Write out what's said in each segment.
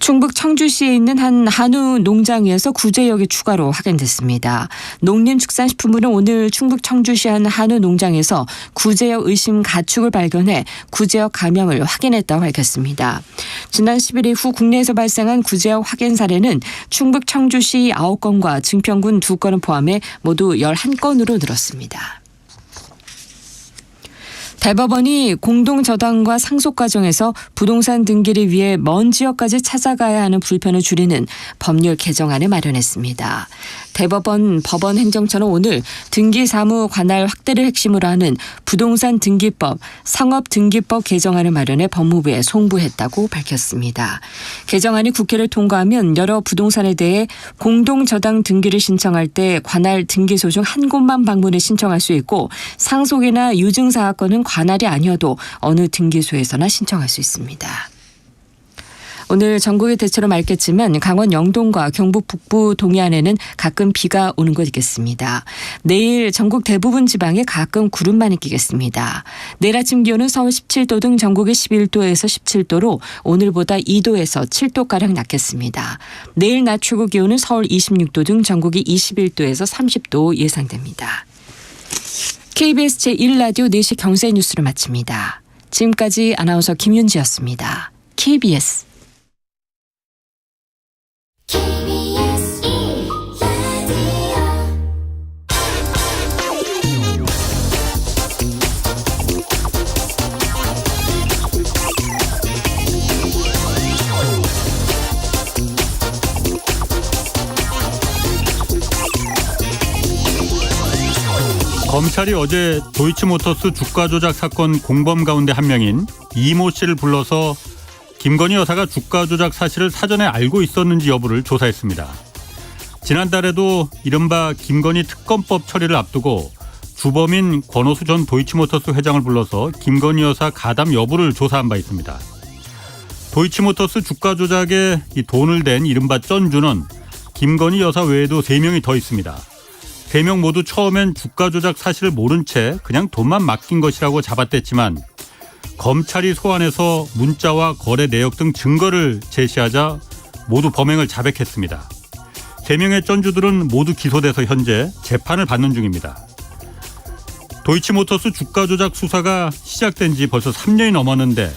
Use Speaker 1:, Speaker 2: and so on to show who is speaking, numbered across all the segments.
Speaker 1: 충북 청주시에 있는 한 한우 농장에서 구제역이 추가로 확인됐습니다. 농림축산식품부는 오늘 충북 청주시 한 한우 농장에서 구제역 의심 가축을 발견해 구제역 감염을 확인했다고 밝혔습니다. 지난 11일 후 국내에서 발생한 구제역 확인 사례는 충북 청주시 9건과 증평군 2건을 포함해 모두 11건으로 늘었습니다. 대법원이 공동저당과 상속 과정에서 부동산 등기를 위해 먼 지역까지 찾아가야 하는 불편을 줄이는 법률 개정안을 마련했습니다. 대법원 법원행정처는 오늘 등기사무 관할 확대를 핵심으로 하는 부동산 등기법, 상업등기법 개정안을 마련해 법무부에 송부했다고 밝혔습니다. 개정안이 국회를 통과하면 여러 부동산에 대해 공동저당 등기를 신청할 때 관할 등기소 중 한 곳만 방문해 신청할 수 있고 상속이나 유증사건은 관할이 아니어도 어느 등기소에서나 신청할 수 있습니다. 오늘 전국이 대체로 맑겠지만 강원 영동과 경북 북부 동해안에는 가끔 비가 오는 곳 있겠습니다. 내일 전국 대부분 지방에 가끔 구름만이 끼겠습니다. 내일 아침 기온은 서울 17도 등 전국이 11도에서 17도로 오늘보다 2도에서 7도가량 낮겠습니다. 내일 낮 최고 기온은 서울 26도 등 전국이 21도에서 30도 예상됩니다. KBS 제1라디오 4시 경제 뉴스를 마칩니다. 지금까지 아나운서 김윤지였습니다. KBS
Speaker 2: 검찰이 어제 도이치모터스 주가 조작 사건 공범 가운데 한 명인 이모 씨를 불러서 김건희 여사가 주가 조작 사실을 사전에 알고 있었는지 여부를 조사했습니다. 지난달에도 이른바 김건희 특검법 처리를 앞두고 주범인 권오수 전 도이치모터스 회장을 불러서 김건희 여사 가담 여부를 조사한 바 있습니다. 도이치모터스 주가 조작에 이 돈을 댄 이른바 쩐주는 김건희 여사 외에도 3명이 더 있습니다. 3명 모두 처음엔 주가 조작 사실을 모른 채 그냥 돈만 맡긴 것이라고 잡아댔지만 검찰이 소환해서 문자와 거래 내역 등 증거를 제시하자 모두 범행을 자백했습니다. 3명의 쩐주들은 모두 기소돼서 현재 재판을 받는 중입니다. 도이치모터스 주가 조작 수사가 시작된 지 벌써 3년이 넘었는데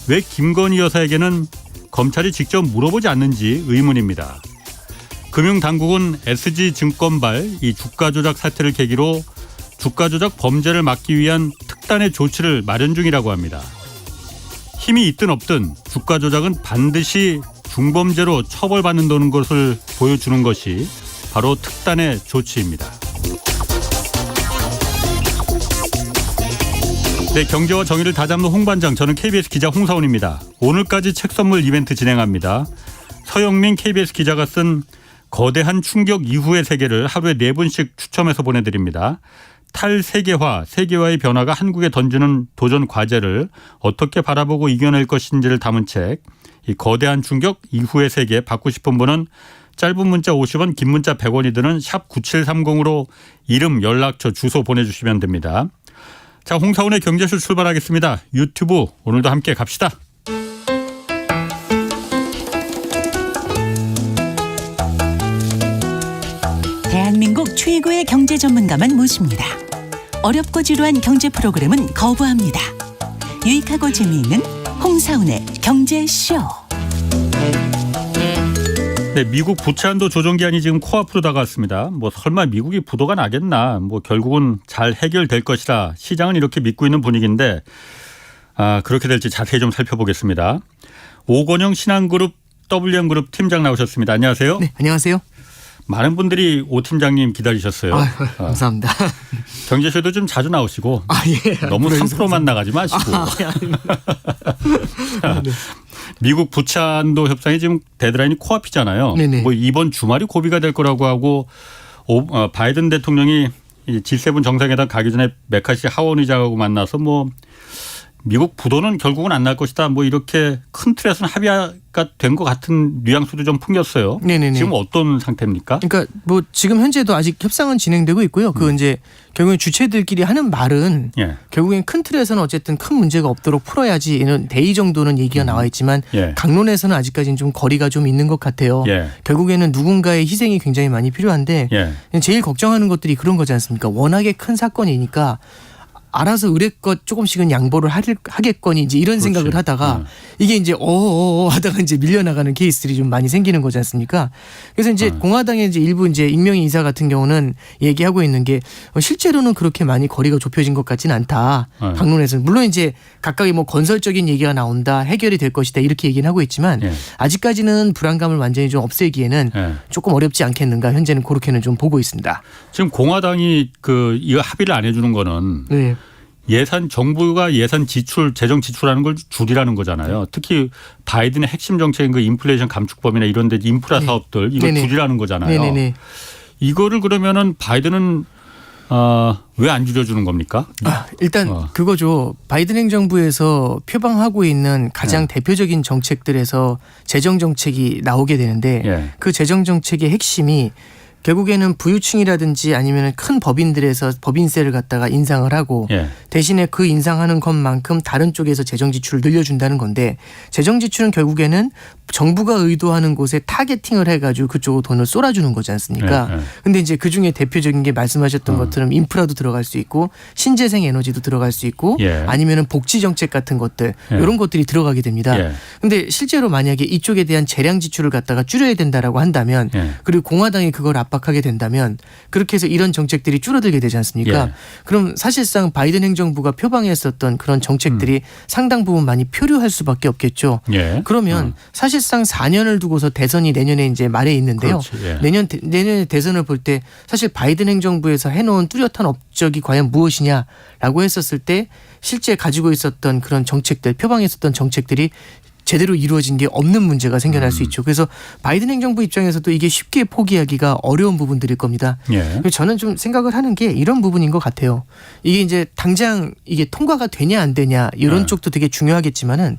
Speaker 2: 왜 김건희 여사에게는 검찰이 직접 물어보지 않는지 의문입니다. 금융당국은 SG증권발 이 주가 조작 사태를 계기로 주가 조작 범죄를 막기 위한 특단의 조치를 마련 중이라고 합니다. 힘이 있든 없든 주가 조작은 반드시 중범죄로 처벌받는다는 것을 보여주는 것이 바로 특단의 조치입니다. 네, 경제와 정의를 다잡는 홍반장, 저는 KBS 기자 홍사훈입니다. 오늘까지 책 선물 이벤트 진행합니다. 서영민 KBS 기자가 쓴 거대한 충격 이후의 세계를 하루에 4분씩 추첨해서 보내드립니다. 탈세계화, 세계화의 변화가 한국에 던지는 도전 과제를 어떻게 바라보고 이겨낼 것인지를 담은 책, 이 거대한 충격 이후의 세계 받고 싶은 분은 짧은 문자 50원, 긴 문자 100원이 드는 샵 9730으로 이름, 연락처, 주소 보내주시면 됩니다. 자, 홍사훈의 경제쇼 출발하겠습니다. 유튜브 오늘도 함께 갑시다.
Speaker 3: 대한민국 최고의 경제 전문가만 모십니다. 어렵고 지루한 경제 프로그램은 거부합니다. 유익하고 재미있는 홍사훈의 경제쇼.
Speaker 2: 네, 미국 부채한도 조정 기한이 지금 코앞으로 다가왔습니다. 설마 미국이 부도가 나겠나? 결국은 잘 해결될 것이라 시장은 이렇게 믿고 있는 분위기인데 그렇게 될지 자세히 좀 살펴보겠습니다. 오건영 신한그룹 WM그룹 팀장 나오셨습니다. 안녕하세요.
Speaker 4: 네, 안녕하세요.
Speaker 2: 많은 분들이 오 팀장님 기다리셨어요.
Speaker 4: 감사합니다.
Speaker 2: 경제쇼도 좀 자주 나오시고
Speaker 4: 예.
Speaker 2: 너무 3%만 나가지 마시고.
Speaker 4: 네.
Speaker 2: 미국 부채한도 협상이 지금 데드라인이 코앞이잖아요.
Speaker 4: 네네.
Speaker 2: 이번 주말이 고비가 될 거라고 하고 바이든 대통령이 G7 정상회담 가기 전에 메카시 하원 의장하고 만나서 미국 부도는 결국은 안 날 것이다. 뭐 이렇게 큰 틀에서는 합의가 된 것 같은 뉘앙스도 좀 풍겼어요.
Speaker 4: 네네네.
Speaker 2: 지금 어떤 상태입니까?
Speaker 4: 그러니까 뭐 지금 현재도 아직 협상은 진행되고 있고요. 그 이제 결국엔 주체들끼리 하는 말은
Speaker 2: 예.
Speaker 4: 결국엔 큰 틀에서는 어쨌든 큰 문제가 없도록 풀어야지 이런 대의 정도는 얘기가 나와 있지만
Speaker 2: 예.
Speaker 4: 강론에서는 아직까지는 좀 거리가 좀 있는 것 같아요.
Speaker 2: 예.
Speaker 4: 결국에는 누군가의 희생이 굉장히 많이 필요한데
Speaker 2: 예.
Speaker 4: 제일 걱정하는 것들이 그런 거지 않습니까? 워낙에 큰 사건이니까 알아서 의뢰껏 조금씩은 양보를 하겠거니 이제 이런
Speaker 2: 그렇지.
Speaker 4: 생각을 하다가 이게 이제 하다가 이제 밀려나가는 케이스들이 좀 많이 생기는 거지 않습니까? 그래서 이제 공화당의 이제 일부 이제 익명의 이사 같은 경우는 얘기하고 있는 게 실제로는 그렇게 많이 거리가 좁혀진 것 같지는 않다. 강론에서는 물론 이제 각각의 뭐 건설적인 얘기가 나온다, 해결이 될 것이다 이렇게 얘기는 하고 있지만
Speaker 2: 예.
Speaker 4: 아직까지는 불안감을 완전히 좀 없애기에는
Speaker 2: 예.
Speaker 4: 조금 어렵지 않겠는가 현재는 그렇게는 좀 보고 있습니다.
Speaker 2: 지금 공화당이 이거 합의를 안 해주는 거는
Speaker 4: 네.
Speaker 2: 정부가 예산 지출, 재정 지출하는 걸 줄이라는 거잖아요. 특히 바이든의 핵심 정책인 그 인플레이션 감축법이나 이런 데 인프라 사업들 이걸
Speaker 4: 네네.
Speaker 2: 줄이라는 거잖아요.
Speaker 4: 네네네.
Speaker 2: 이거를 그러면은 바이든은 왜 안 줄여주는 겁니까?
Speaker 4: 일단 그거죠. 바이든 행정부에서 표방하고 있는 가장 대표적인 정책들에서 재정 정책이 나오게 되는데
Speaker 2: 예.
Speaker 4: 그 재정 정책의 핵심이 결국에는 부유층이라든지 아니면 큰 법인들에서 법인세를 갖다가 인상을 하고
Speaker 2: 예.
Speaker 4: 대신에 그 인상하는 것만큼 다른 쪽에서 재정 지출을 늘려준다는 건데 재정 지출은 결국에는 정부가 의도하는 곳에 타겟팅을 해가지고 그쪽으로 돈을 쏠아주는 거지 않습니까?
Speaker 2: 예. 예.
Speaker 4: 근데 이제 그 중에 대표적인 게 말씀하셨던 것처럼 인프라도 들어갈 수 있고 신재생 에너지도 들어갈 수 있고
Speaker 2: 예.
Speaker 4: 아니면은 복지 정책 같은 것들
Speaker 2: 예.
Speaker 4: 이런 것들이 들어가게 됩니다.
Speaker 2: 예.
Speaker 4: 근데 실제로 만약에 이쪽에 대한 재량 지출을 갖다가 줄여야 된다라고 한다면
Speaker 2: 예.
Speaker 4: 그리고 공화당이 그걸 압박하게 된다면 그렇게 해서 이런 정책들이 줄어들게 되지 않습니까?
Speaker 2: 예.
Speaker 4: 그럼 사실상 바이든 행정부가 표방했었던 그런 정책들이 상당 부분 많이 표류할 수밖에 없겠죠.
Speaker 2: 예.
Speaker 4: 그러면 사실상 4년을 두고서 대선이 내년에 이제 말에 있는데요.
Speaker 2: 그렇지. 예.
Speaker 4: 내년에 대선을 볼 때 사실 바이든 행정부에서 해놓은 뚜렷한 업적이 과연 무엇이냐라고 했었을 때 실제 가지고 있었던 그런 정책들, 표방했었던 정책들이 제대로 이루어진 게 없는 문제가 생겨날 수 있죠. 그래서 바이든 행정부 입장에서도 이게 쉽게 포기하기가 어려운 부분들일 겁니다.
Speaker 2: 예.
Speaker 4: 그래서 저는 좀 생각을 하는 게 이런 부분인 것 같아요. 이게 이제 당장 이게 통과가 되냐 안 되냐 이런
Speaker 2: 네.
Speaker 4: 쪽도 되게 중요하겠지만은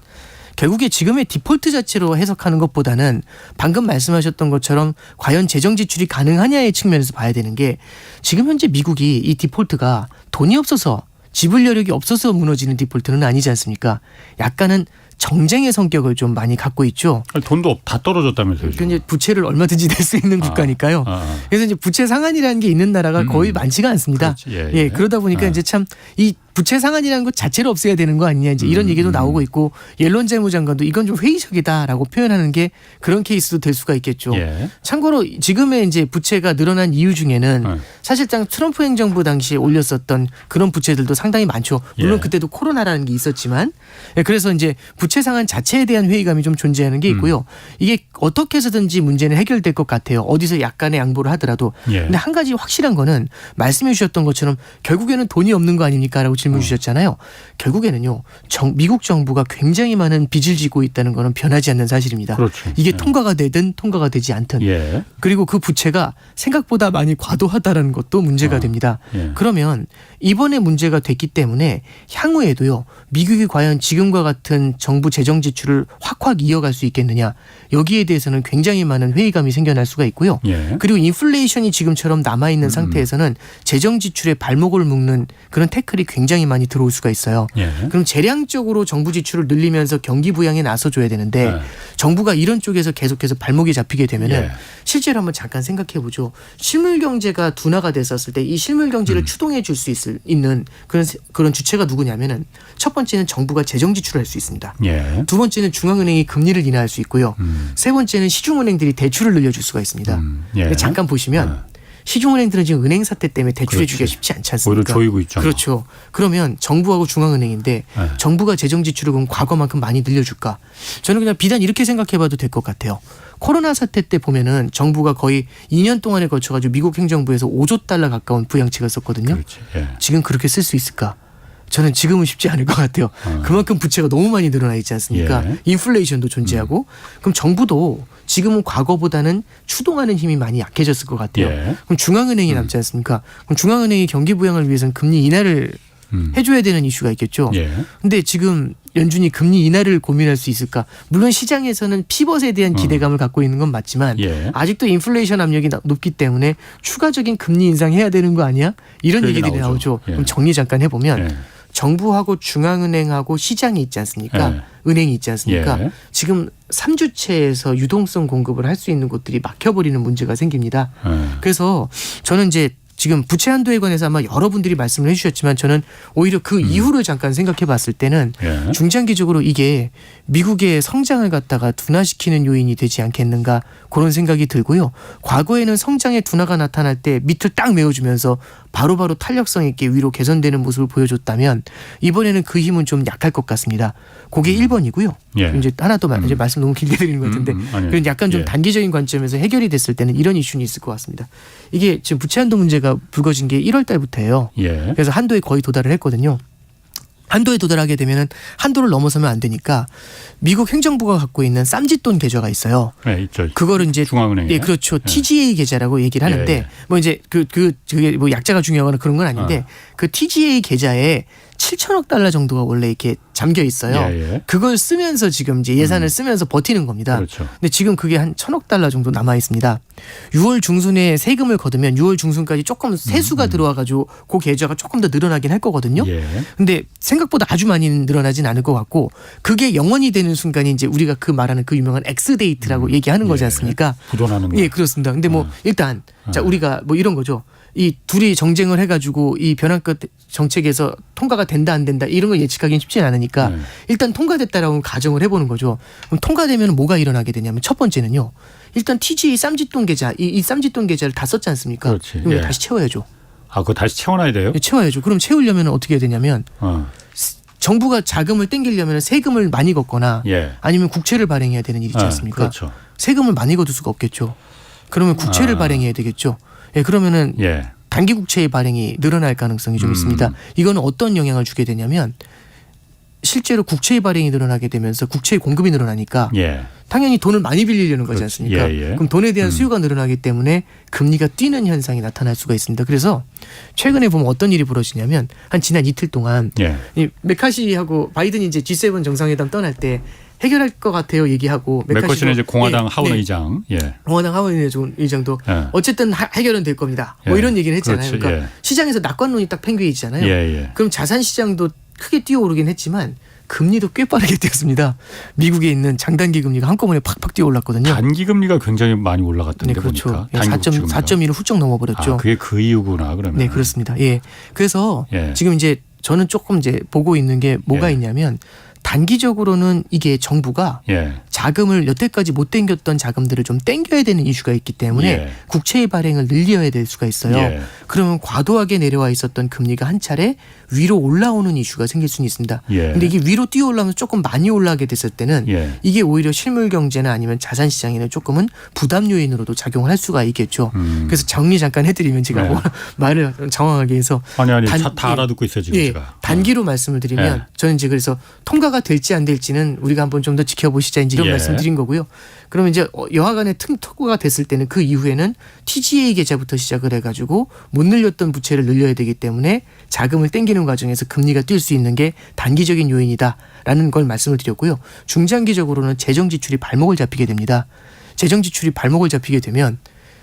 Speaker 4: 결국에 지금의 디폴트 자체로 해석하는 것보다는 방금 말씀하셨던 것처럼 과연 재정 지출이 가능하냐의 측면에서 봐야 되는 게 지금 현재 미국이 이 디폴트가 돈이 없어서 지불 여력이 없어서 무너지는 디폴트는 아니지 않습니까? 약간은 정쟁의 성격을 좀 많이 갖고 있죠.
Speaker 2: 돈도 다 떨어졌다면서요. 지금.
Speaker 4: 이제 부채를 얼마든지 낼 수 있는 국가니까요. 그래서 이제 부채 상한이라는 게 있는 나라가 거의 많지가 않습니다.
Speaker 2: 그렇지. 예,
Speaker 4: 예,
Speaker 2: 예.
Speaker 4: 그러다 보니까 이제 참 이 부채 상한이라는 것 자체를 없애야 되는 거 아니냐 이제 이런 얘기도 나오고 있고 옐런 재무장관도 이건 좀 회의적이다라고 표현하는 게 그런 케이스도 될 수가 있겠죠.
Speaker 2: 예.
Speaker 4: 참고로 지금의 이제 부채가 늘어난 이유 중에는 사실상 트럼프 행정부 당시에 올렸었던 그런 부채들도 상당히 많죠. 물론
Speaker 2: 예.
Speaker 4: 그때도 코로나라는 게 있었지만 예, 그래서 이제 부채 상한 자체에 대한 회의감이 좀 존재하는 게 있고요. 이게 어떻게 해서든지 문제는 해결될 것 같아요. 어디서 약간의 양보를 하더라도.
Speaker 2: 예.
Speaker 4: 근데 한 가지 확실한 거는 말씀해 주셨던 것처럼 결국에는 돈이 없는 거 아닙니까라고 질문 주셨잖아요. 결국에는요. 미국 정부가 굉장히 많은 빚을 지고 있다는 거는 변하지 않는 사실입니다.
Speaker 2: 그렇죠.
Speaker 4: 이게
Speaker 2: 예.
Speaker 4: 통과가 되든 통과가 되지 않든.
Speaker 2: 예.
Speaker 4: 그리고 그 부채가 생각보다 많이 과도하다는 것도 문제가 됩니다.
Speaker 2: 예.
Speaker 4: 그러면 이번에 문제가 됐기 때문에 향후에도요. 미국이 과연 지금과 같은 정부 재정 지출을 확확 이어갈 수 있겠느냐. 여기에 대해서는 굉장히 많은 회의감이 생겨날 수가 있고요.
Speaker 2: 예.
Speaker 4: 그리고 인플레이션이 지금처럼 남아있는 상태에서는 재정 지출에 발목을 묶는 그런 태클이 굉장히 많이 들어올 수가 있어요.
Speaker 2: 예.
Speaker 4: 그럼 재량적으로 정부 지출을 늘리면서 경기 부양에 나서줘야 되는데
Speaker 2: 네.
Speaker 4: 정부가 이런 쪽에서 계속해서 발목이 잡히게 되면은
Speaker 2: 예.
Speaker 4: 실제로 한번 잠깐 생각해 보죠. 실물 경제가 둔화가 됐었을 때 이 실물 경제를 추동해 줄 수 있는 그런 주체가 누구냐면은 첫 번째는 정부가 재정 지출을 할 수 있습니다.
Speaker 2: 예.
Speaker 4: 두 번째는 중앙은행이 금리를 인하할 수 있고요. 세 번째는 시중은행들이 대출을 늘려줄 수가 있습니다.
Speaker 2: 예.
Speaker 4: 근데 잠깐 보시면 시중은행들은 지금 은행 사태 때문에 대출해주기가 쉽지 않지 않습니까?
Speaker 2: 오히려 조이고 있잖아.
Speaker 4: 그렇죠. 그러면 정부하고 중앙은행인데
Speaker 2: 네.
Speaker 4: 정부가 재정 지출을 그럼 과거만큼 많이 늘려줄까? 저는 그냥 비단 이렇게 생각해봐도 될 것 같아요. 코로나 사태 때 보면은 정부가 거의 2년 동안에 걸쳐가지고 미국 행정부에서 5조 달러 가까운 부양책을 썼거든요.
Speaker 2: 그렇지. 예.
Speaker 4: 지금 그렇게 쓸 수 있을까? 저는 지금은 쉽지 않을 것 같아요. 그만큼 부채가 너무 많이 늘어나 있지 않습니까?
Speaker 2: 예.
Speaker 4: 인플레이션도 존재하고 그럼 정부도 지금은 과거보다는 추동하는 힘이 많이 약해졌을 것 같아요.
Speaker 2: 예.
Speaker 4: 그럼 중앙은행이 남지 않습니까? 그럼 중앙은행이 경기 부양을 위해서는 금리 인하를 해줘야 되는 이슈가 있겠죠.
Speaker 2: 예.
Speaker 4: 근데 지금 연준이 금리 인하를 고민할 수 있을까? 물론 시장에서는 피벗에 대한 기대감을 갖고 있는 건 맞지만
Speaker 2: 예.
Speaker 4: 아직도 인플레이션 압력이 높기 때문에 추가적인 금리 인상해야 되는 거 아니야? 이런
Speaker 2: 그 얘기
Speaker 4: 얘기들이 나오죠.
Speaker 2: 예.
Speaker 4: 그럼 정리 잠깐 해보면
Speaker 2: 예.
Speaker 4: 정부하고 중앙은행하고 시장이 있지 않습니까?
Speaker 2: 예.
Speaker 4: 은행이 있지 않습니까?
Speaker 2: 예.
Speaker 4: 지금 3주체에서 유동성 공급을 할 수 있는 곳들이 막혀버리는 문제가 생깁니다.
Speaker 2: 예.
Speaker 4: 그래서 저는 이제 지금 부채 한도에 관해서 아마 여러분들이 말씀을 해주셨지만 저는 오히려 그 이후를 잠깐 생각해 봤을 때는
Speaker 2: 예.
Speaker 4: 중장기적으로 이게 미국의 성장을 갖다가 둔화시키는 요인이 되지 않겠는가 그런 생각이 들고요. 과거에는 성장의 둔화가 나타날 때 밑을 딱 메워주면서 바로바로 탄력성 있게 위로 개선되는 모습을 보여줬다면 이번에는 그 힘은 좀 약할 것 같습니다. 그게 1번이고요.
Speaker 2: 예.
Speaker 4: 이제 하나 더 이제 말씀 너무 길게 드리는 것 같은데
Speaker 2: 아니요.
Speaker 4: 그런 약간 좀
Speaker 2: 예.
Speaker 4: 단기적인 관점에서 해결이 됐을 때는 이런 이슈는 있을 것 같습니다. 이게 지금 부채 한도 문제가 불거진 게 1월 달부터예요.
Speaker 2: 예.
Speaker 4: 그래서 한도에 거의 도달을 했거든요. 한도에 도달하게 되면은 한도를 넘어서면 안 되니까 미국 행정부가 갖고 있는 쌈짓돈 계좌가 있어요.
Speaker 2: 네, 있죠.
Speaker 4: 그거를 이제
Speaker 2: 중앙은행에.
Speaker 4: 예, 그렇죠. TGA 계좌라고 얘기를 하는데
Speaker 2: 예, 예.
Speaker 4: 뭐 이제 그게 뭐 약자가 중요하거나 그런 건 아닌데 그 TGA 계좌에 7천억 달러 정도가 원래 이렇게 잠겨 있어요.
Speaker 2: 예, 예.
Speaker 4: 그걸 쓰면서 지금 이제 예산을 쓰면서 버티는 겁니다.
Speaker 2: 그렇죠.
Speaker 4: 근데 지금 그게 한 1천억 달러 정도 남아 있습니다. 6월 중순에 세금을 거두면 6월 중순까지 조금 세수가 들어와가지고 그 계좌가 조금 더 늘어나긴 할 거거든요.
Speaker 2: 예.
Speaker 4: 근데 생각보다 아주 많이 늘어나진 않을 것 같고 그게 영원이 되는 순간이 이제 우리가 그 말하는 그 유명한 엑스데이트라고 얘기하는 거지
Speaker 2: 예.
Speaker 4: 않습니까?
Speaker 2: 부도나는 거.
Speaker 4: 예, 그렇습니다. 근데 뭐 일단 자 우리가 뭐 이런 거죠. 이 둘이 정쟁을 해가지고 이 변환급 정책에서 통과가 된다 안 된다 이런 걸 예측하기는 쉽지 않으니까
Speaker 2: 네.
Speaker 4: 일단 통과됐다라고 가정을 해보는 거죠. 그럼 통과되면 뭐가 일어나게 되냐면 첫 번째는요. 일단 TGA 쌈짓돈 계좌 이 쌈짓돈 계좌를 다 썼지 않습니까?
Speaker 2: 그렇지.
Speaker 4: 그럼
Speaker 2: 예.
Speaker 4: 다시 채워야죠.
Speaker 2: 아, 그거 다시 채워놔야 돼요?
Speaker 4: 채워야죠. 그럼 채우려면 어떻게 해야 되냐면 정부가 자금을 땡기려면 세금을 많이 걷거나
Speaker 2: 예.
Speaker 4: 아니면 국채를 발행해야 되는 일이 있지
Speaker 2: 아,
Speaker 4: 않습니까?
Speaker 2: 그렇죠.
Speaker 4: 세금을 많이 거둘 수가 없겠죠. 그러면 국채를 발행해야 되겠죠. 예, 그러면은
Speaker 2: 예.
Speaker 4: 단기 국채의 발행이 늘어날 가능성이 좀 있습니다. 이거는 어떤 영향을 주게 되냐면 실제로 국채의 발행이 늘어나게 되면서 국채의 공급이 늘어나니까
Speaker 2: 예.
Speaker 4: 당연히 돈을 많이 빌리려는 거지
Speaker 2: 그렇지.
Speaker 4: 않습니까?
Speaker 2: 예, 예.
Speaker 4: 그럼 돈에 대한 수요가 늘어나기 때문에 금리가 뛰는 현상이 나타날 수가 있습니다. 그래서 최근에 보면 어떤 일이 벌어지냐면 한 지난 이틀 동안
Speaker 2: 예.
Speaker 4: 이 메카시하고 바이든이 이제 G7 정상회담 떠날 때 해결할 것 같아요 얘기하고
Speaker 2: 메커시는 이제 공화당
Speaker 4: 예,
Speaker 2: 하원
Speaker 4: 네.
Speaker 2: 의장. 예.
Speaker 4: 공화당 하원 의장도
Speaker 2: 예.
Speaker 4: 어쨌든 해결은 될 겁니다. 뭐
Speaker 2: 예.
Speaker 4: 이런 얘기를 했잖아요.
Speaker 2: 그렇지.
Speaker 4: 그러니까
Speaker 2: 예.
Speaker 4: 시장에서 낙관론이 딱 팽겨 있잖아요.
Speaker 2: 예, 예.
Speaker 4: 그럼 자산 시장도 크게 뛰어오르긴 했지만 금리도 꽤 빠르게 뛰었습니다. 미국에 있는 장단기 금리가 한꺼번에 팍팍 뛰어올랐거든요.
Speaker 2: 단기 금리가 굉장히 많이 올라갔던데
Speaker 4: 네, 그렇죠.
Speaker 2: 보니까.
Speaker 4: 예,
Speaker 2: 단기 국채 금리가.
Speaker 4: 4.1을 훌쩍 넘어버렸죠.
Speaker 2: 아, 그게 그 이유구나 그러면.
Speaker 4: 네, 그렇습니다. 예. 그래서
Speaker 2: 예.
Speaker 4: 지금 이제 저는 조금 이제 보고 있는 게 뭐가
Speaker 2: 예.
Speaker 4: 있냐면 단기적으로는 이게 정부가
Speaker 2: 예.
Speaker 4: 자금을 여태까지 못 땡겼던 자금들을 좀 땡겨야 되는 이슈가 있기 때문에
Speaker 2: 예.
Speaker 4: 국채의 발행을 늘려야 될 수가 있어요.
Speaker 2: 예.
Speaker 4: 그러면 과도하게 내려와 있었던 금리가 한 차례 위로 올라오는 이슈가 생길 수는 있습니다.
Speaker 2: 예.
Speaker 4: 근데 이게 위로 뛰어 올라오면서 조금 많이 올라가게 됐을 때는
Speaker 2: 예.
Speaker 4: 이게 오히려 실물 경제나 아니면 자산 시장에는 조금은 부담 요인으로도 작용을 할 수가 있겠죠. 그래서 정리 잠깐 해드리면 제가
Speaker 2: 네.
Speaker 4: 뭐 말을 정확하게 해서
Speaker 2: 아니
Speaker 4: 단-
Speaker 2: 다 알아듣고 있어요 지금
Speaker 4: 예,
Speaker 2: 제가.
Speaker 4: 단기로 말씀을 드리면
Speaker 2: 예.
Speaker 4: 저는 이제 그래서 통과가 될지 안 될지는 우리가 한번 좀 더 지켜보시자 이제 이런
Speaker 2: 예.
Speaker 4: 말씀드린 거고요. 그러면 이제 여하간에 통과가 됐을 때는 그 이후에는 TGA 계좌부터 시작을 해가지고 못 늘렸던 부채를 늘려야 되기 때문에 자금을 땡기는 과정에서 금리가 뛸 수 있는 게 단기적인 요인이다라는 걸 말씀을 드렸고요. 중장기적으로는 재정 지출이 발목을 잡히게 됩니다. 재정 지출이 발목을 잡히게 되면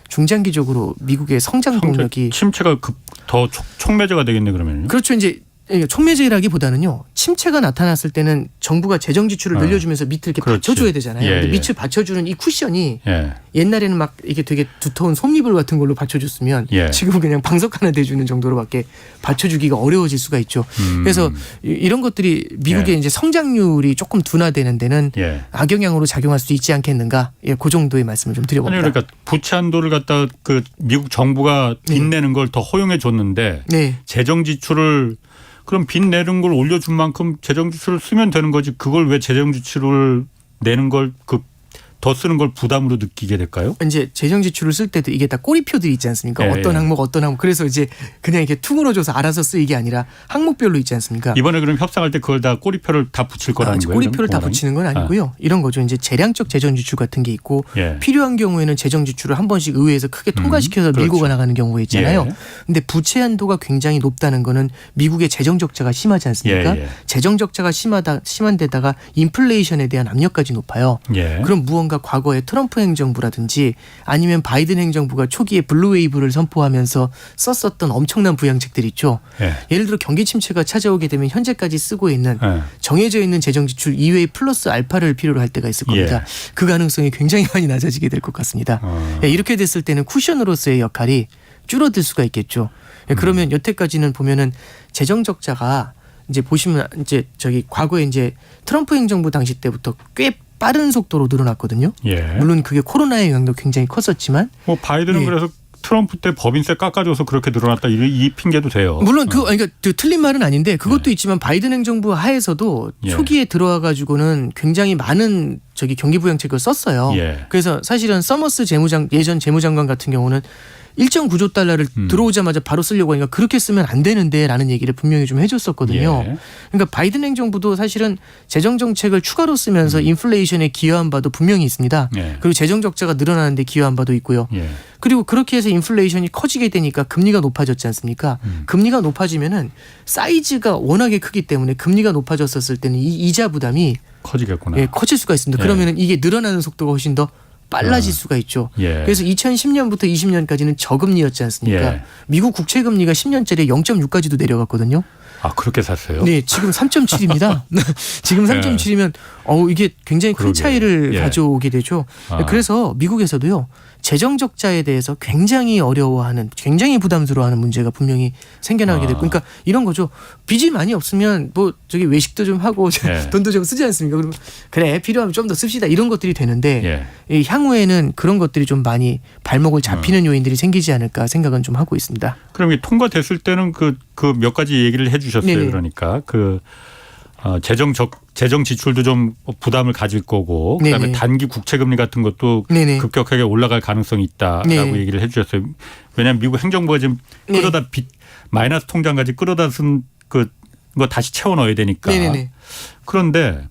Speaker 4: 중장기적으로 미국의 성장 동력이
Speaker 2: 침체가 더 촉매제가 되겠네 그러면요.
Speaker 4: 그렇죠. 이제 촉매제라기보다는요. 침체가 나타났을 때는 정부가 재정 지출을 늘려주면서 밑을 이렇게
Speaker 2: 그렇지.
Speaker 4: 받쳐줘야 되잖아요.
Speaker 2: 예,
Speaker 4: 근데
Speaker 2: 예.
Speaker 4: 밑을 받쳐주는 이 쿠션이
Speaker 2: 예.
Speaker 4: 옛날에는 막 이게 되게 두터운 솜니불 같은 걸로 받쳐줬으면
Speaker 2: 예.
Speaker 4: 지금은 그냥 방석 하나 대주는 정도로밖에 받쳐주기가 어려워질 수가 있죠. 그래서 이런 것들이 미국의
Speaker 2: 예.
Speaker 4: 이제 성장률이 조금 둔화되는 데는
Speaker 2: 예.
Speaker 4: 악영향으로 작용할 수 있지 않겠는가. 예, 그 정도의 말씀을 좀
Speaker 2: 아니
Speaker 4: 드려봅니다.
Speaker 2: 그러니까 부채 한도를 갖다 그 미국 정부가 빚내는 걸 더 허용해 줬는데
Speaker 4: 네.
Speaker 2: 재정 지출을 그럼 빚 내는 걸 올려준 만큼 재정 지출을 쓰면 되는 거지 그걸 왜 재정 지출을 내는 걸 그 더 쓰는 걸 부담으로 느끼게 될까요?
Speaker 4: 이제 재정 지출을 쓸 때도 이게 다 꼬리표들이 있지 않습니까?
Speaker 2: 예,
Speaker 4: 어떤
Speaker 2: 예.
Speaker 4: 항목 그래서 이제 그냥 이렇게 퉁으로줘서 알아서 쓰이게 아니라 항목별로 있지 않습니까?
Speaker 2: 이번에 그럼 협상할 때 그걸 다 꼬리표를 다 붙일 거라는 거예요?
Speaker 4: 꼬리표를 다
Speaker 2: 그럼
Speaker 4: 붙이는 건 아니고요. 이런 거죠. 이제 재량적 재정 지출 같은 게 있고
Speaker 2: 예.
Speaker 4: 필요한 경우에는 재정 지출을 한 번씩 의회에서 크게 통과시켜서 밀고
Speaker 2: 그렇죠.
Speaker 4: 나가는 경우가 있잖아요.
Speaker 2: 예.
Speaker 4: 근데 부채 한도가 굉장히 높다는 거는 미국의 재정 적자가 심하지 않습니까?
Speaker 2: 예, 예.
Speaker 4: 재정 적자가 심한 데다가 인플레이션에 대한 압력까지 높아요.
Speaker 2: 예.
Speaker 4: 그럼 무언가 과거에 트럼프 행정부라든지 아니면 바이든 행정부가 초기에 블루웨이브를 선포하면서 썼었던 엄청난 부양책들 있죠.
Speaker 2: 예.
Speaker 4: 예를 들어 경기 침체가 찾아오게 되면 현재까지 쓰고 있는
Speaker 2: 예.
Speaker 4: 정해져 있는 재정 지출 이외의 플러스 알파를 필요로 할 때가 있을 겁니다.
Speaker 2: 예.
Speaker 4: 그 가능성이 굉장히 많이 낮아지게 될 것 같습니다. 예, 이렇게 됐을 때는 쿠션으로서의 역할이 줄어들 수가 있겠죠. 예, 그러면 여태까지는 보면은 재정 적자가 이제 보시면 이제 저기 과거에 이제 트럼프 행정부 당시 때부터 꽤 빠른 속도로 늘어났거든요.
Speaker 2: 예.
Speaker 4: 물론 그게 코로나의 영향도 굉장히 컸었지만
Speaker 2: 뭐 바이든은
Speaker 4: 예.
Speaker 2: 그래서 트럼프 때 법인세 깎아줘서 그렇게 늘어났다 이 핑계도 돼요.
Speaker 4: 물론 그러니까 틀린 말은 아닌데 그것도 있지만 바이든 행정부 하에서도
Speaker 2: 예.
Speaker 4: 초기에 들어와 가지고는 굉장히 많은 저기 경기 부양책을 썼어요.
Speaker 2: 예.
Speaker 4: 그래서 사실은 서머스 예전 재무장관 같은 경우는 1.9조 달러를 들어오자마자 바로 쓰려고 하니까 그렇게 쓰면 안 되는데라는 얘기를 분명히 좀 해줬었거든요.
Speaker 2: 예.
Speaker 4: 그러니까 바이든 행정부도 사실은 재정 정책을 추가로 쓰면서 인플레이션에 기여한 바도 분명히 있습니다.
Speaker 2: 예.
Speaker 4: 그리고 재정 적자가 늘어나는데 기여한 바도 있고요.
Speaker 2: 예.
Speaker 4: 그리고 그렇게 해서 인플레이션이 커지게 되니까 금리가 높아졌지 않습니까? 금리가 높아지면은 사이즈가 워낙에 크기 때문에 금리가 높아졌었을 때는 이 이자 부담이
Speaker 2: 커지겠구나.
Speaker 4: 예, 커질 수가 있습니다.
Speaker 2: 예.
Speaker 4: 그러면은 이게 늘어나는 속도가 훨씬 더 빨라질 수가 있죠.
Speaker 2: 예.
Speaker 4: 그래서 2010년부터 20년까지는 저금리였지 않습니까?
Speaker 2: 예.
Speaker 4: 미국 국채 금리가 10년짜리 0.6까지도 내려갔거든요.
Speaker 2: 아 그렇게 샀어요?
Speaker 4: 네, 지금 3.7입니다. 지금 3.7이면 이게 굉장히 큰
Speaker 2: 그러게요.
Speaker 4: 차이를
Speaker 2: 예.
Speaker 4: 가져오게 되죠.
Speaker 2: 아.
Speaker 4: 그래서 미국에서도요. 재정 적자에 대해서 굉장히 어려워하는, 굉장히 부담스러워하는 문제가 분명히 생겨나게 됐고, 그러니까 이런 거죠. 빚이 많이 없으면 뭐 저기 외식도 좀 하고
Speaker 2: 예.
Speaker 4: 돈도 좀 쓰지 않습니까? 그러면 그래 필요하면 좀 더 씁시다 이런 것들이 되는데
Speaker 2: 예.
Speaker 4: 이 향후에는 그런 것들이 좀 많이 발목을 잡히는 요인들이 생기지 않을까 생각은 좀 하고 있습니다.
Speaker 2: 그럼 이 통과됐을 때는 그 몇 가지 얘기를 해주셨어요.
Speaker 4: 네네.
Speaker 2: 그러니까 재정 지출도 좀 부담을 가질 거고 그다음에
Speaker 4: 네네.
Speaker 2: 단기 국채 금리 같은 것도
Speaker 4: 네네.
Speaker 2: 급격하게 올라갈 가능성이 있다라고
Speaker 4: 네. 얘기를
Speaker 2: 해주셨어요. 왜냐하면 미국 행정부가 지금
Speaker 4: 네.
Speaker 2: 끌어다 마이너스 통장까지 끌어다 쓴 거 다시 채워 넣어야 되니까.
Speaker 4: 네네네.
Speaker 2: 그런데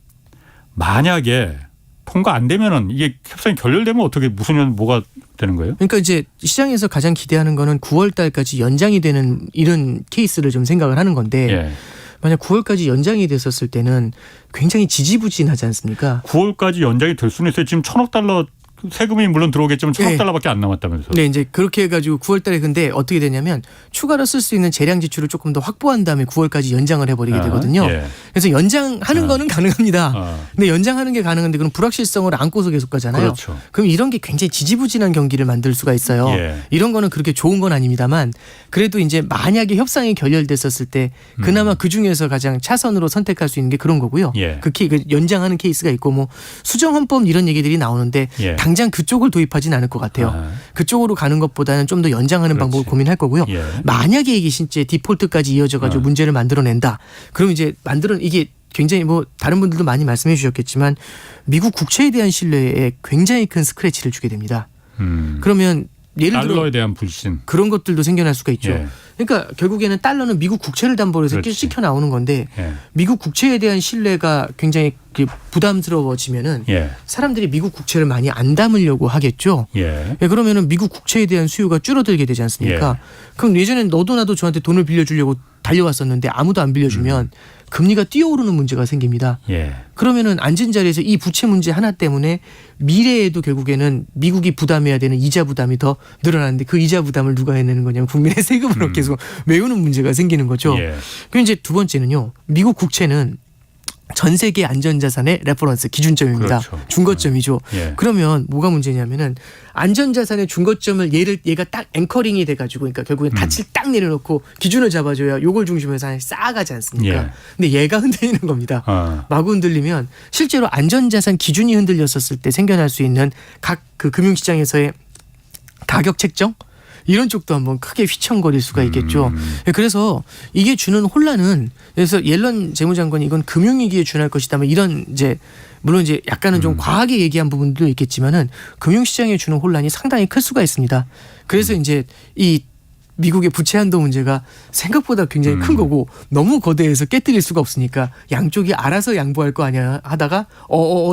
Speaker 2: 만약에 통과 안 되면은 이게 협상이 결렬되면 어떻게 뭐가 되는 거예요?
Speaker 4: 그러니까 이제 시장에서 가장 기대하는 거는 9월 달까지 연장이 되는 이런 케이스를 좀 생각을 하는 건데
Speaker 2: 예.
Speaker 4: 만약 9월까지 연장이 됐었을 때는 굉장히 지지부진하지 않습니까?
Speaker 2: 9월까지 연장이 될 수는 있어요. 지금 1,000억 달러 세금이 물론 들어오겠지만 1,000억
Speaker 4: 네.
Speaker 2: 달러밖에 안 남았다면서.
Speaker 4: 네, 이제 그렇게 해가지고 9월달에 근데 어떻게 되냐면 추가로 쓸 수 있는 재량 지출을 조금 더 확보한 다음에 9월까지 연장을 해버리게 되거든요.
Speaker 2: 예.
Speaker 4: 그래서 연장하는 거는 가능합니다.
Speaker 2: 어.
Speaker 4: 근데 연장하는 게 가능한데 그럼 불확실성을 안고서 계속 가잖아요.
Speaker 2: 그렇죠.
Speaker 4: 그럼 이런 게 굉장히 지지부진한 경기를 만들 수가 있어요.
Speaker 2: 예.
Speaker 4: 이런 거는 그렇게 좋은 건 아닙니다만 그래도 이제 만약에 협상이 결렬됐었을 때 그나마 그 중에서 가장 차선으로 선택할 수 있는 게 그런 거고요.
Speaker 2: 예.
Speaker 4: 그 연장하는 케이스가 있고 뭐 수정헌법 이런 얘기들이 나오는데
Speaker 2: 예.
Speaker 4: 당장 그쪽을 도입하진 않을 것 같아요.
Speaker 2: 아.
Speaker 4: 그쪽으로 가는 것보다는 좀 더 연장하는
Speaker 2: 그렇지.
Speaker 4: 방법을 고민할 거고요.
Speaker 2: 예.
Speaker 4: 만약에 이게 진짜 디폴트까지 이어져가지고 문제를 만들어낸다. 그럼 이제 이게 굉장히 뭐 다른 분들도 많이 말씀해 주셨겠지만 미국 국채에 대한 신뢰에 굉장히 큰 스크래치를 주게 됩니다. 그러면 예를 들어
Speaker 2: 달러에 대한 불신.
Speaker 4: 그런 것들도 생겨날 수가 있죠.
Speaker 2: 예.
Speaker 4: 그러니까 결국에는 달러는 미국 국채를 담보로 해서
Speaker 2: 그렇지.
Speaker 4: 찍혀 나오는 건데
Speaker 2: 예.
Speaker 4: 미국 국채에 대한 신뢰가 굉장히 부담스러워지면은
Speaker 2: 예.
Speaker 4: 사람들이 미국 국채를 많이 안 담으려고 하겠죠.
Speaker 2: 예.
Speaker 4: 예, 그러면은 미국 국채에 대한 수요가 줄어들게 되지 않습니까? 그럼 예전엔 너도 나도 저한테 돈을 빌려주려고 달려왔었는데 아무도 안 빌려주면 금리가 뛰어오르는 문제가 생깁니다.
Speaker 2: 예.
Speaker 4: 그러면은 앉은 자리에서 이 부채 문제 하나 때문에 미래에도 결국에는 미국이 부담해야 되는 이자 부담이 더 늘어나는데 그 이자 부담을 누가 해내는 거냐면 국민의 세금으로 계속 메우는 문제가 생기는 거죠.
Speaker 2: 예.
Speaker 4: 그리고 이제 두 번째는요. 미국 국채는 전 세계 안전자산의 레퍼런스 기준점입니다.
Speaker 2: 그렇죠.
Speaker 4: 중거점이죠.
Speaker 2: 예.
Speaker 4: 그러면 뭐가 문제냐면은 안전자산의 중거점을 얘가 딱 앵커링이 돼가지고 그러니까 결국엔 닻을 딱 내려놓고 기준을 잡아줘야 요걸 중심으로 해서 쌓아가지 않습니까?
Speaker 2: 예.
Speaker 4: 근데 얘가 흔들리는 겁니다. 마구 흔들리면 실제로 안전자산 기준이 흔들렸었을 때 생겨날 수 있는 각 그 금융시장에서의 가격 책정 이런 쪽도 한번 크게 휘청거릴 수가 있겠죠. 그래서 이게 주는 혼란은 그래서 옐런 재무장관이 이건 금융위기에 준할 것이다. 뭐 이런 이제 물론 이제 약간은 좀 과하게 얘기한 부분도 있겠지만은 금융시장에 주는 혼란이 상당히 클 수가 있습니다. 그래서 이제 이 미국의 부채 한도 문제가 생각보다 굉장히 큰 거고 너무 거대해서 깨뜨릴 수가 없으니까 양쪽이 알아서 양보할 거 아니야 하다가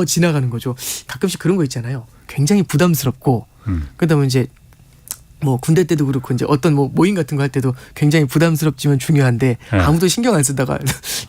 Speaker 4: 지나가는 거죠. 가끔씩 그런 거 있잖아요. 굉장히 부담스럽고 그다음에 이제 뭐 군대 때도 그렇고 이제 어떤 뭐 모임 같은 거 할 때도 굉장히 부담스럽지만 중요한데 아무도 신경 안 쓰다가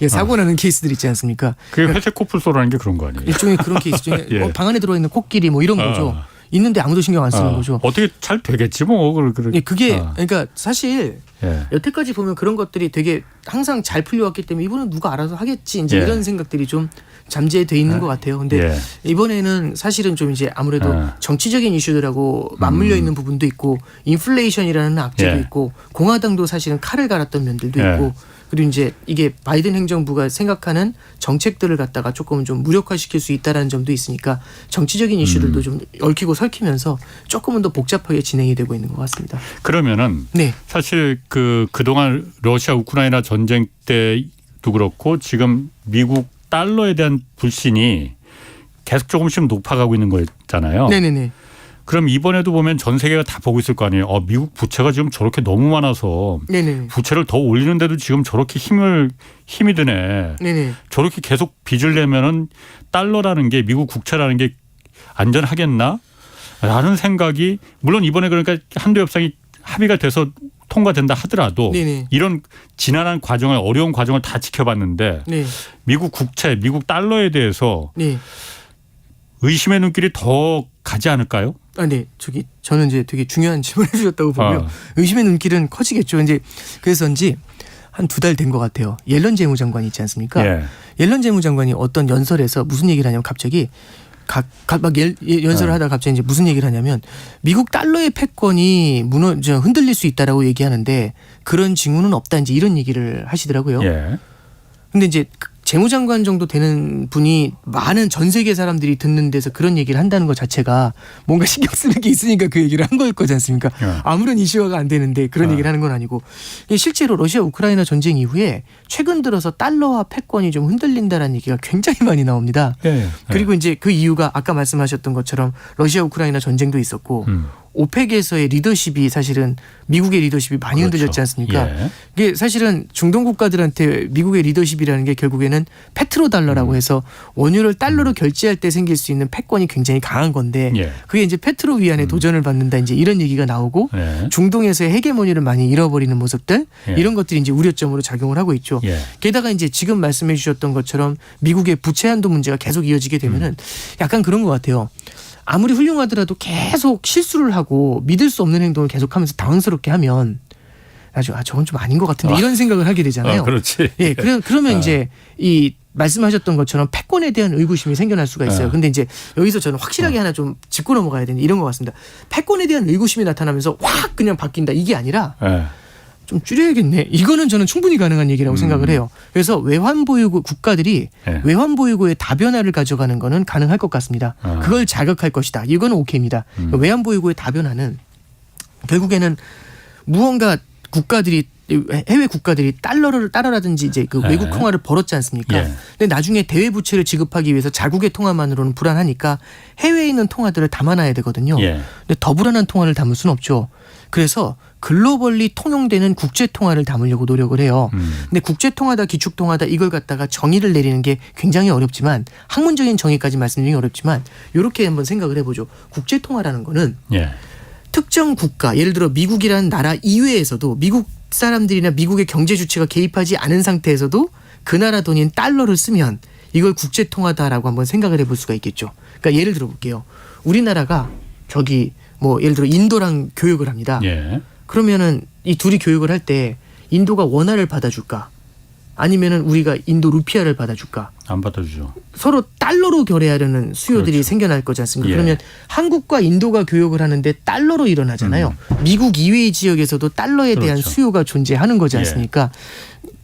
Speaker 4: 사고 나는 케이스들 있지 않습니까?
Speaker 2: 그게 회색 코뿔소라는 게 그런 거 아니에요?
Speaker 4: 일종의 그런 케이스 중에
Speaker 2: 예.
Speaker 4: 방 안에 들어 있는 코끼리 뭐 이런 거죠. 있는데 아무도 신경 안 쓰는 거죠.
Speaker 2: 어떻게 잘 되겠지 뭐.
Speaker 4: 예, 그게 그러니까 사실
Speaker 2: 예.
Speaker 4: 여태까지 보면 그런 것들이 되게 항상 잘 풀려왔기 때문에 이번엔 누가 알아서 하겠지 이제
Speaker 2: 예.
Speaker 4: 이런 생각들이 좀 잠재돼 있는 것 같아요. 근데
Speaker 2: 예.
Speaker 4: 이번에는 사실은 좀 이제 아무래도 정치적인 이슈들하고 맞물려 있는 부분도 있고 인플레이션이라는 악재도
Speaker 2: 예.
Speaker 4: 있고 공화당도 사실은 칼을 갈았던 면들도
Speaker 2: 예.
Speaker 4: 있고 그리고 이제 이게 바이든 행정부가 생각하는 정책들을 갖다가 조금 좀 무력화시킬 수 있다라는 점도 있으니까 정치적인 이슈들도 좀 얽히고 설키면서 조금은 더 복잡하게 진행이 되고 있는 것 같습니다.
Speaker 2: 그러면은
Speaker 4: 네.
Speaker 2: 사실 그동안 러시아 우크라이나 전쟁 때도 그렇고 지금 미국 달러에 대한 불신이 계속 조금씩 높아가고 있는 거잖아요. 네네네. 그럼 이번에도 보면 전 세계가 다 보고 있을 거 아니에요. 미국 부채가 지금 저렇게 너무 많아서
Speaker 4: 네네.
Speaker 2: 부채를 더 올리는데도 지금 저렇게 힘이 드네.
Speaker 4: 네네.
Speaker 2: 저렇게 계속 빚을 내면은 달러라는 게 미국 국채라는 게 안전하겠나? 라는 생각이 물론 이번에 그러니까 한도 협상이 합의가 돼서 통과된다 하더라도
Speaker 4: 네네.
Speaker 2: 이런 지난한 과정을 어려운 과정을 다 지켜봤는데
Speaker 4: 네.
Speaker 2: 미국 국채, 미국 달러에 대해서
Speaker 4: 네.
Speaker 2: 의심의 눈길이 더 가지 않을까요?
Speaker 4: 네. 저는 이제 되게 중요한 질문을 해주셨다고 보고요. 의심의 눈길은 커지겠죠. 이제 그래서인지 한 2달 된 것 같아요. 옐런 재무장관이 있지 않습니까?
Speaker 2: 예.
Speaker 4: 옐런 재무장관이 어떤 연설에서 무슨 얘기를 하냐면 갑자기 막 연설을 하다가 갑자기 이제 무슨 얘기를 하냐면 미국 달러의 패권이 흔들릴 수 있다라고 얘기하는데 그런 징후는 없다 이제 이런 얘기를 하시더라고요.
Speaker 2: 예.
Speaker 4: 근데 이제 재무장관 정도 되는 분이 많은 전 세계 사람들이 듣는 데서 그런 얘기를 한다는 것 자체가 뭔가 신경 쓰는 게 있으니까 그 얘기를 한 거일 거지 않습니까? 아무런 이슈화가 안 되는데 그런 얘기를 하는 건 아니고 실제로 러시아 우크라이나 전쟁 이후에 최근 들어서 달러화 패권이 좀 흔들린다라는 얘기가 굉장히 많이 나옵니다.
Speaker 2: 예.
Speaker 4: 그리고 이제 그 이유가 아까 말씀하셨던 것처럼 러시아 우크라이나 전쟁도 있었고 오펙에서의 리더십이 사실은 미국의 리더십이 많이 흔들렸지 않습니까?
Speaker 2: 예.
Speaker 4: 이게 사실은 중동 국가들한테 미국의 리더십이라는 게 결국에는 페트로달러라고 해서 원유를 달러로 결제할 때 생길 수 있는 패권이 굉장히 강한 건데
Speaker 2: 예.
Speaker 4: 그게 이제 페트로 위안에 도전을 받는다 이제 이런 얘기가 나오고
Speaker 2: 예.
Speaker 4: 중동에서의 헤게모니를 많이 잃어버리는 모습들
Speaker 2: 예.
Speaker 4: 이런 것들이 이제 우려점으로 작용을 하고 있죠.
Speaker 2: 예.
Speaker 4: 게다가 이제 지금 말씀해 주셨던 것처럼 미국의 부채 한도 문제가 계속 이어지게 되면은 약간 그런 것 같아요. 아무리 훌륭하더라도 계속 실수를 하고 믿을 수 없는 행동을 계속하면서 당황스럽게 하면 저건 좀 아닌 것 같은데 이런 생각을 하게 되잖아요.
Speaker 2: 그렇지.
Speaker 4: 예, 그러면 이제 이 말씀하셨던 것처럼 패권에 대한 의구심이 생겨날 수가 있어요. 근데 이제 여기서 저는 확실하게 하나 좀 짚고 넘어가야 되는 이런 것 같습니다. 패권에 대한 의구심이 나타나면서 확 그냥 바뀐다 이게 아니라. 좀 줄여야겠네. 이거는 저는 충분히 가능한 얘기라고 생각을 해요. 그래서 외환보유고 국가들이 외환보유고의 다변화를 가져가는 거는 가능할 것 같습니다. 그걸 자극할 것이다. 이거는 오케이입니다. 외환보유고의 다변화는 결국에는 무언가 국가들이 해외 국가들이 달러라든지 이제 그 외국 통화를 벌었지 않습니까? 근데 나중에 대외 부채를 지급하기 위해서 자국의 통화만으로는 불안하니까 해외에 있는 통화들을 담아놔야 되거든요. 근데 더 불안한 통화를 담을 수는 없죠. 그래서 글로벌리 통용되는 국제 통화를 담으려고 노력을 해요. 근데 국제 통화다 기축 통화다 이걸 갖다가 정의를 내리는 게 굉장히 어렵지만 학문적인 정의까지 말씀드리기 어렵지만 이렇게 한번 생각을 해보죠. 국제 통화라는 거는 특정 국가 예를 들어 미국이라는 나라 이외에서도 미국 사람들이나 미국의 경제 주체가 개입하지 않은 상태에서도 그 나라 돈인 달러를 쓰면 이걸 국제 통화다라고 한번 생각을 해볼 수가 있겠죠. 그러니까 예를 들어 볼게요. 우리나라가 뭐 예를 들어 인도랑 교역을 합니다. 그러면은 이 둘이 교역을 할 때 인도가 원화를 받아줄까? 아니면은 우리가 인도 루피아를 받아줄까?
Speaker 2: 안 받아주죠.
Speaker 4: 서로 달러로 결해하려는 수요들이 생겨날 거지 않습니까? 그러면 한국과 인도가 교역을 하는데 달러로 일어나잖아요. 미국 이외의 지역에서도 달러에 대한 수요가 존재하는 거지 않습니까?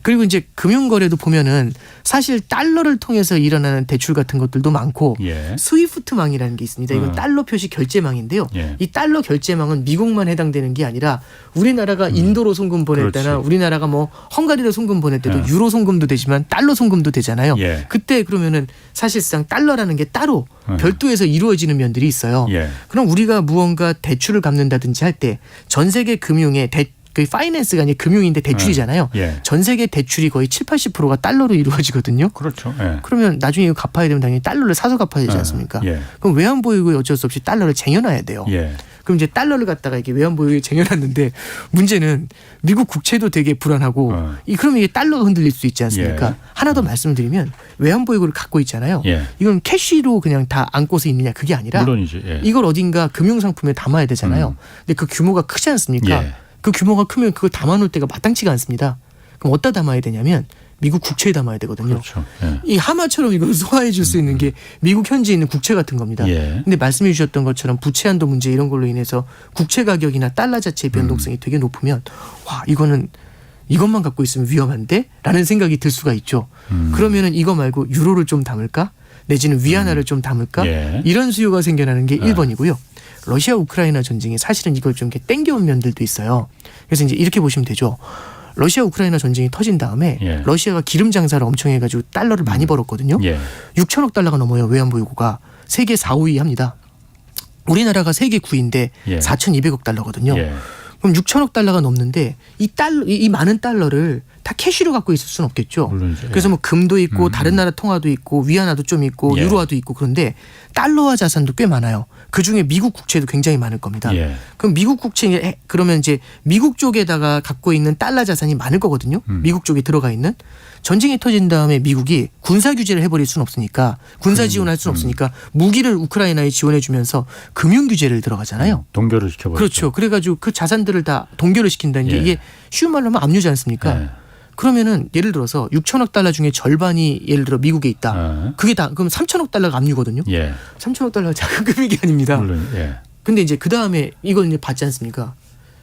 Speaker 4: 그리고 이제 금융거래도 보면은 사실 달러를 통해서 일어나는 대출 같은 것들도 많고
Speaker 2: 예.
Speaker 4: 스위프트망이라는 게 있습니다. 이건 달러 표시 결제망인데요.
Speaker 2: 예.
Speaker 4: 이 달러 결제망은 미국만 해당되는 게 아니라 우리나라가 인도로 송금 보낼 때나
Speaker 2: 그렇지.
Speaker 4: 우리나라가 뭐 헝가리로 송금 보낼 때도
Speaker 2: 예.
Speaker 4: 유로 송금도 되지만 달러 송금도 되잖아요.
Speaker 2: 예.
Speaker 4: 그때 그러면은 사실상 달러라는 게 따로 별도에서 이루어지는 면들이 있어요.
Speaker 2: 예.
Speaker 4: 그럼 우리가 무언가 대출을 갚는다든지 할 때 전 세계 금융의 그 파이낸스가 아니라 금융인데 대출이잖아요.
Speaker 2: 예.
Speaker 4: 전 세계 대출이 거의 7, 80%가 달러로 이루어지거든요.
Speaker 2: 그렇죠. 예.
Speaker 4: 그러면 나중에 이거 갚아야 되면 당연히 달러를 사서 갚아야 되지 않습니까?
Speaker 2: 예.
Speaker 4: 그럼 외환보유고에 어쩔 수 없이 달러를 쟁여놔야 돼요.
Speaker 2: 예.
Speaker 4: 그럼 이제 달러를 갖다가 이렇게 외환보유고에 쟁여놨는데 문제는 미국 국채도 되게 불안하고 그러면 이게 달러가 흔들릴 수 있지 않습니까?
Speaker 2: 예.
Speaker 4: 하나 더 말씀을 드리면 외환보유고를 갖고 있잖아요.
Speaker 2: 예.
Speaker 4: 이건 캐시로 그냥 다 안고서 있느냐 그게 아니라
Speaker 2: 물론이지. 예.
Speaker 4: 이걸 어딘가 금융상품에 담아야 되잖아요. 근데 그 규모가 크지 않습니까?
Speaker 2: 예.
Speaker 4: 그 규모가 크면 그걸 담아놓을 때가 마땅치가 않습니다. 그럼 어디다 담아야 되냐면 미국 국채에 담아야 되거든요.
Speaker 2: 그렇죠. 예.
Speaker 4: 이 하마처럼 이걸 소화해 줄 수 있는 게 미국 현지에 있는 국채 같은 겁니다.
Speaker 2: 예.
Speaker 4: 근데 말씀해 주셨던 것처럼 부채 한도 문제 이런 걸로 인해서 국채 가격이나 달러 자체의 변동성이 되게 높으면 와 이거는 이것만 갖고 있으면 위험한데? 라는 생각이 들 수가 있죠. 그러면은 이거 말고 유로를 좀 담을까? 내지는 위안화를 좀 담을까?
Speaker 2: 예.
Speaker 4: 이런 수요가 생겨나는 게 1번이고요. 러시아 우크라이나 전쟁이 사실은 이걸 좀 이렇게 땡겨온 면들도 있어요. 그래서 이제 이렇게 보시면 되죠. 러시아 우크라이나 전쟁이 터진 다음에
Speaker 2: 예.
Speaker 4: 러시아가 기름 장사를 엄청 해가지고 달러를 많이 벌었거든요.
Speaker 2: 예.
Speaker 4: 6천억 달러가 넘어요. 외환보유고가. 세계 4, 5위 합니다. 우리나라가 세계 9위인데
Speaker 2: 예.
Speaker 4: 4,200억 달러거든요.
Speaker 2: 예.
Speaker 4: 그럼 6천억 달러가 넘는데 이 많은 달러를 다 캐시로 갖고 있을 수는 없겠죠.
Speaker 2: 물론이죠.
Speaker 4: 그래서 뭐 금도 있고 다른 나라 통화도 있고 위안화도 좀 있고
Speaker 2: 예.
Speaker 4: 유로화도 있고 그런데 달러화 자산도 꽤 많아요. 그중에 미국 국채도 굉장히 많을 겁니다.
Speaker 2: 예.
Speaker 4: 그럼 미국 국채 그러면 이제 미국 쪽에다가 갖고 있는 달러 자산이 많을 거거든요. 미국 쪽에 들어가 있는. 전쟁이 터진 다음에 미국이 군사 규제를 해버릴 수는 없으니까 군사 지원할 수는 없으니까 무기를 우크라이나에 지원해 주면서 금융 규제를 들어가잖아요.
Speaker 2: 동결을 시켜버렸죠.
Speaker 4: 그렇죠. 그래가지고 그 자산들을 다 동결을 시킨다는 게
Speaker 2: 예.
Speaker 4: 이게 쉬운 말로 하면 압류지 않습니까?
Speaker 2: 예.
Speaker 4: 그러면은 예를 들어서 6천억 달러 중에 절반이 예를 들어 미국에 있다.
Speaker 2: 어.
Speaker 4: 그게 다 그럼 3천억 달러가 압류거든요.
Speaker 2: 예.
Speaker 4: 3천억 달러가 작은 금액이 아닙니다.
Speaker 2: 물론 예.
Speaker 4: 근데 이제 그 다음에 이걸 이제 받지 않습니까?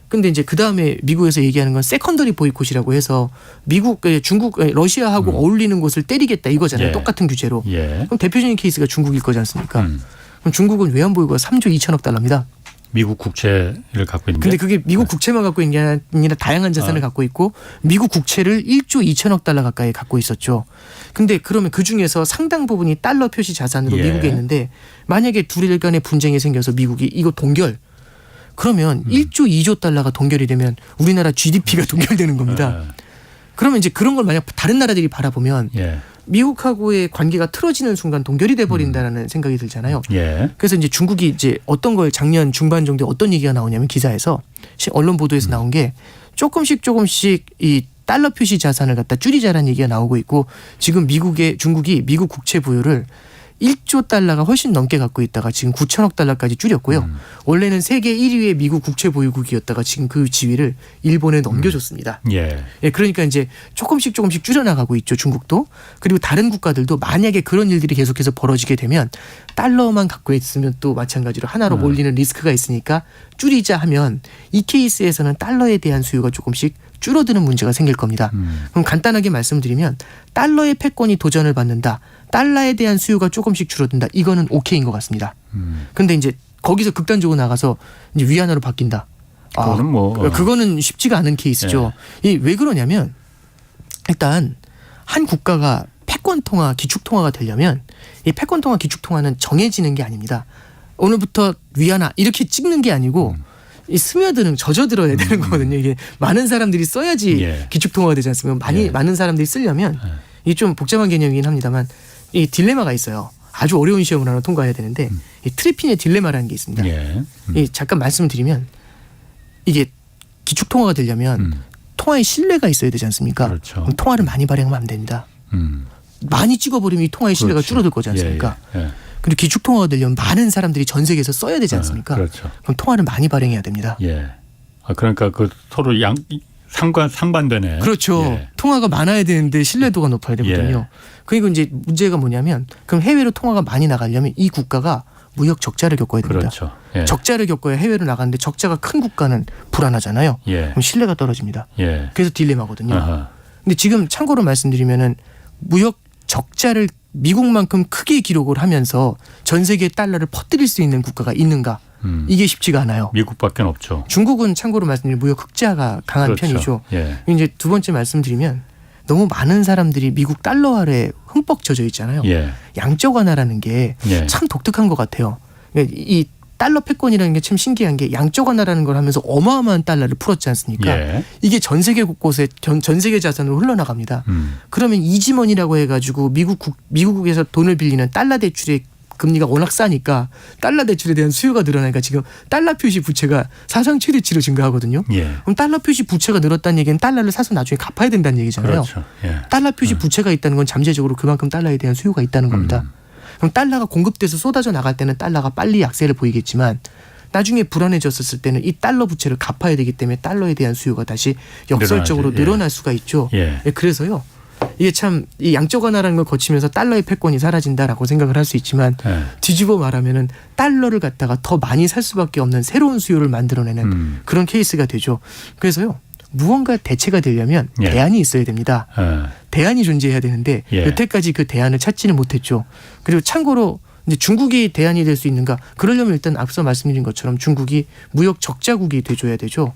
Speaker 4: 근데 이제 그 다음에 미국에서 얘기하는 건 세컨더리 보이콧이라고 해서 미국, 중국, 러시아하고 어울리는 곳을 때리겠다 이거잖아요.
Speaker 2: 예.
Speaker 4: 똑같은 규제로.
Speaker 2: 예.
Speaker 4: 그럼 대표적인 케이스가 중국일 거지 않습니까?
Speaker 2: 음.
Speaker 4: 그럼 중국은 외환보유고가 3조 2천억 달러입니다.
Speaker 2: 미국 국채를 갖고 있는데.
Speaker 4: 근데 그게 미국 국채만 갖고 있는 게 아니라 다양한 자산을 갖고 있고 미국 국채를 1조 2천억 달러 가까이 갖고 있었죠. 근데 그러면 그중에서 상당 부분이 달러 표시 자산으로
Speaker 2: 예.
Speaker 4: 미국에 있는데 만약에 둘 간의 분쟁이 생겨서 미국이 이거 동결 그러면 1조 2조 달러가 동결이 되면 우리나라 GDP가 동결되는 겁니다. 그러면 이제 그런 걸 만약 다른 나라들이 바라보면
Speaker 2: 예.
Speaker 4: 미국하고의 관계가 틀어지는 순간 동결이 돼 버린다라는 생각이 들잖아요.
Speaker 2: 예.
Speaker 4: 그래서 이제 중국이 이제 어떤 걸 작년 중반 정도에 어떤 얘기가 나오냐면 기사에서 언론 보도에서 나온 게 조금씩 이 달러 표시 자산을 갖다 줄이자라는 얘기가 나오고 있고 지금 중국이 미국 국채 보유를 1조 달러가 훨씬 넘게 갖고 있다가 지금 9천억 달러까지 줄였고요. 원래는 세계 1위의 미국 국채 보유국이었다가 지금 그 지위를 일본에 넘겨줬습니다.
Speaker 2: 예.
Speaker 4: 예, 그러니까 이제 조금씩 줄여나가고 있죠. 중국도. 그리고 다른 국가들도 만약에 그런 일들이 계속해서 벌어지게 되면 달러만 갖고 있으면 또 마찬가지로 하나로 몰리는 리스크가 있으니까 줄이자 하면 이 케이스에서는 달러에 대한 수요가 조금씩 줄어드는 문제가 생길 겁니다. 그럼 간단하게 말씀드리면 달러의 패권이 도전을 받는다. 달러에 대한 수요가 조금씩 줄어든다. 이거는 오케이인 것 같습니다. 근데 이제 거기서 극단적으로 나가서 이제 위안화로 바뀐다.
Speaker 2: 그거는
Speaker 4: 그거는 쉽지가 않은 케이스죠. 이 왜 그러냐면 일단 한 국가가 패권 통화, 기축 통화가 되려면 이 패권 통화, 기축 통화는 정해지는 게 아닙니다. 오늘부터 위안화 이렇게 찍는 게 아니고 이 스며드는 젖어들어야 되는 거거든요. 이게 많은 사람들이 써야지
Speaker 2: 예.
Speaker 4: 기축 통화가 되지 않습니까? 많은 사람들이 쓰려면 이게 좀 복잡한 개념이긴 합니다만 이 딜레마가 있어요. 아주 어려운 시험을 하나 통과해야 되는데 이 트리핀의 딜레마라는 게 있습니다.
Speaker 2: 예.
Speaker 4: 이 잠깐 말씀드리면 이게 기축 통화가 되려면 통화에 신뢰가 있어야 되지 않습니까?
Speaker 2: 그렇죠.
Speaker 4: 그럼 통화를 많이 발행하면 안 됩니다. 많이 찍어버리면 이 통화의 신뢰가
Speaker 2: 그렇지.
Speaker 4: 줄어들 거지 않습니까?
Speaker 2: 예. 예.
Speaker 4: 그리고 기축 통화가 되려면 많은 사람들이 전 세계에서 써야 되지 않습니까?
Speaker 2: 그렇죠.
Speaker 4: 그럼 통화를 많이 발행해야 됩니다.
Speaker 2: 예. 그러니까 그 서로 상반되네.
Speaker 4: 그렇죠.
Speaker 2: 예.
Speaker 4: 통화가 많아야 되는데 신뢰도가 높아야 되거든요. 그리고 이제 문제가 뭐냐면 그럼 해외로 통화가 많이 나가려면 이 국가가 무역 적자를 겪어야 됩니다.
Speaker 2: 그렇죠. 예.
Speaker 4: 적자를 겪어야 해외로 나가는데 적자가 큰 국가는 불안하잖아요.
Speaker 2: 예.
Speaker 4: 그럼 신뢰가 떨어집니다.
Speaker 2: 예.
Speaker 4: 그래서 딜레마거든요.
Speaker 2: 아하.
Speaker 4: 근데 지금 참고로 말씀드리면은 무역 적자를 미국만큼 크게 기록을 하면서 전 세계 달러를 퍼뜨릴 수 있는 국가가 있는가? 이게 쉽지가 않아요.
Speaker 2: 미국밖에 없죠.
Speaker 4: 중국은 참고로 말씀드리면 무역 흑자가 강한
Speaker 2: 그렇죠.
Speaker 4: 편이죠.
Speaker 2: 예.
Speaker 4: 이제 두 번째 말씀드리면 너무 많은 사람들이 미국 달러 아래 흠뻑 젖어 있잖아요.
Speaker 2: 예.
Speaker 4: 양적 완화라는 게 참
Speaker 2: 예.
Speaker 4: 독특한 것 같아요. 이 달러 패권이라는 게 참 신기한 게 양적 완화라는 걸 하면서 어마어마한 달러를 풀었지 않습니까?
Speaker 2: 예.
Speaker 4: 이게 전 세계 곳곳에 전 세계 자산으로 흘러나갑니다. 그러면 이지머니라고 해가지고 미국에서 돈을 빌리는 달러 대출의 금리가 워낙 싸니까 달러 대출에 대한 수요가 늘어나니까 지금 달러 표시 부채가 사상 최대치로 증가하거든요.
Speaker 2: 예.
Speaker 4: 그럼 달러 표시 부채가 늘었다는 얘기는 달러를 사서 나중에 갚아야 된다는 얘기잖아요.
Speaker 2: 그렇죠. 예.
Speaker 4: 달러 표시 부채가 있다는 건 잠재적으로 그만큼 달러에 대한 수요가 있다는 겁니다. 그럼 달러가 공급돼서 쏟아져 나갈 때는 달러가 빨리 약세를 보이겠지만 나중에 불안해졌을 때는 이 달러 부채를 갚아야 되기 때문에 달러에 대한 수요가 다시 역설적으로
Speaker 2: 늘어나죠. 예.
Speaker 4: 늘어날 수가 있죠.
Speaker 2: 예.
Speaker 4: 그래서요. 이게 참 이 양적 완화라는 걸 거치면서 달러의 패권이 사라진다라고 생각을 할 수 있지만
Speaker 2: 예.
Speaker 4: 뒤집어 말하면은 달러를 갖다가 더 많이 살 수밖에 없는 새로운 수요를 만들어내는 그런 케이스가 되죠. 그래서요. 무언가 대체가 되려면
Speaker 2: 예.
Speaker 4: 대안이 있어야 됩니다.
Speaker 2: 예.
Speaker 4: 대안이 존재해야 되는데
Speaker 2: 예.
Speaker 4: 여태까지 그 대안을 찾지는 못했죠. 그리고 참고로 이제 중국이 대안이 될 수 있는가? 그러려면 일단 앞서 말씀드린 것처럼 중국이 무역 적자국이 돼줘야 되죠.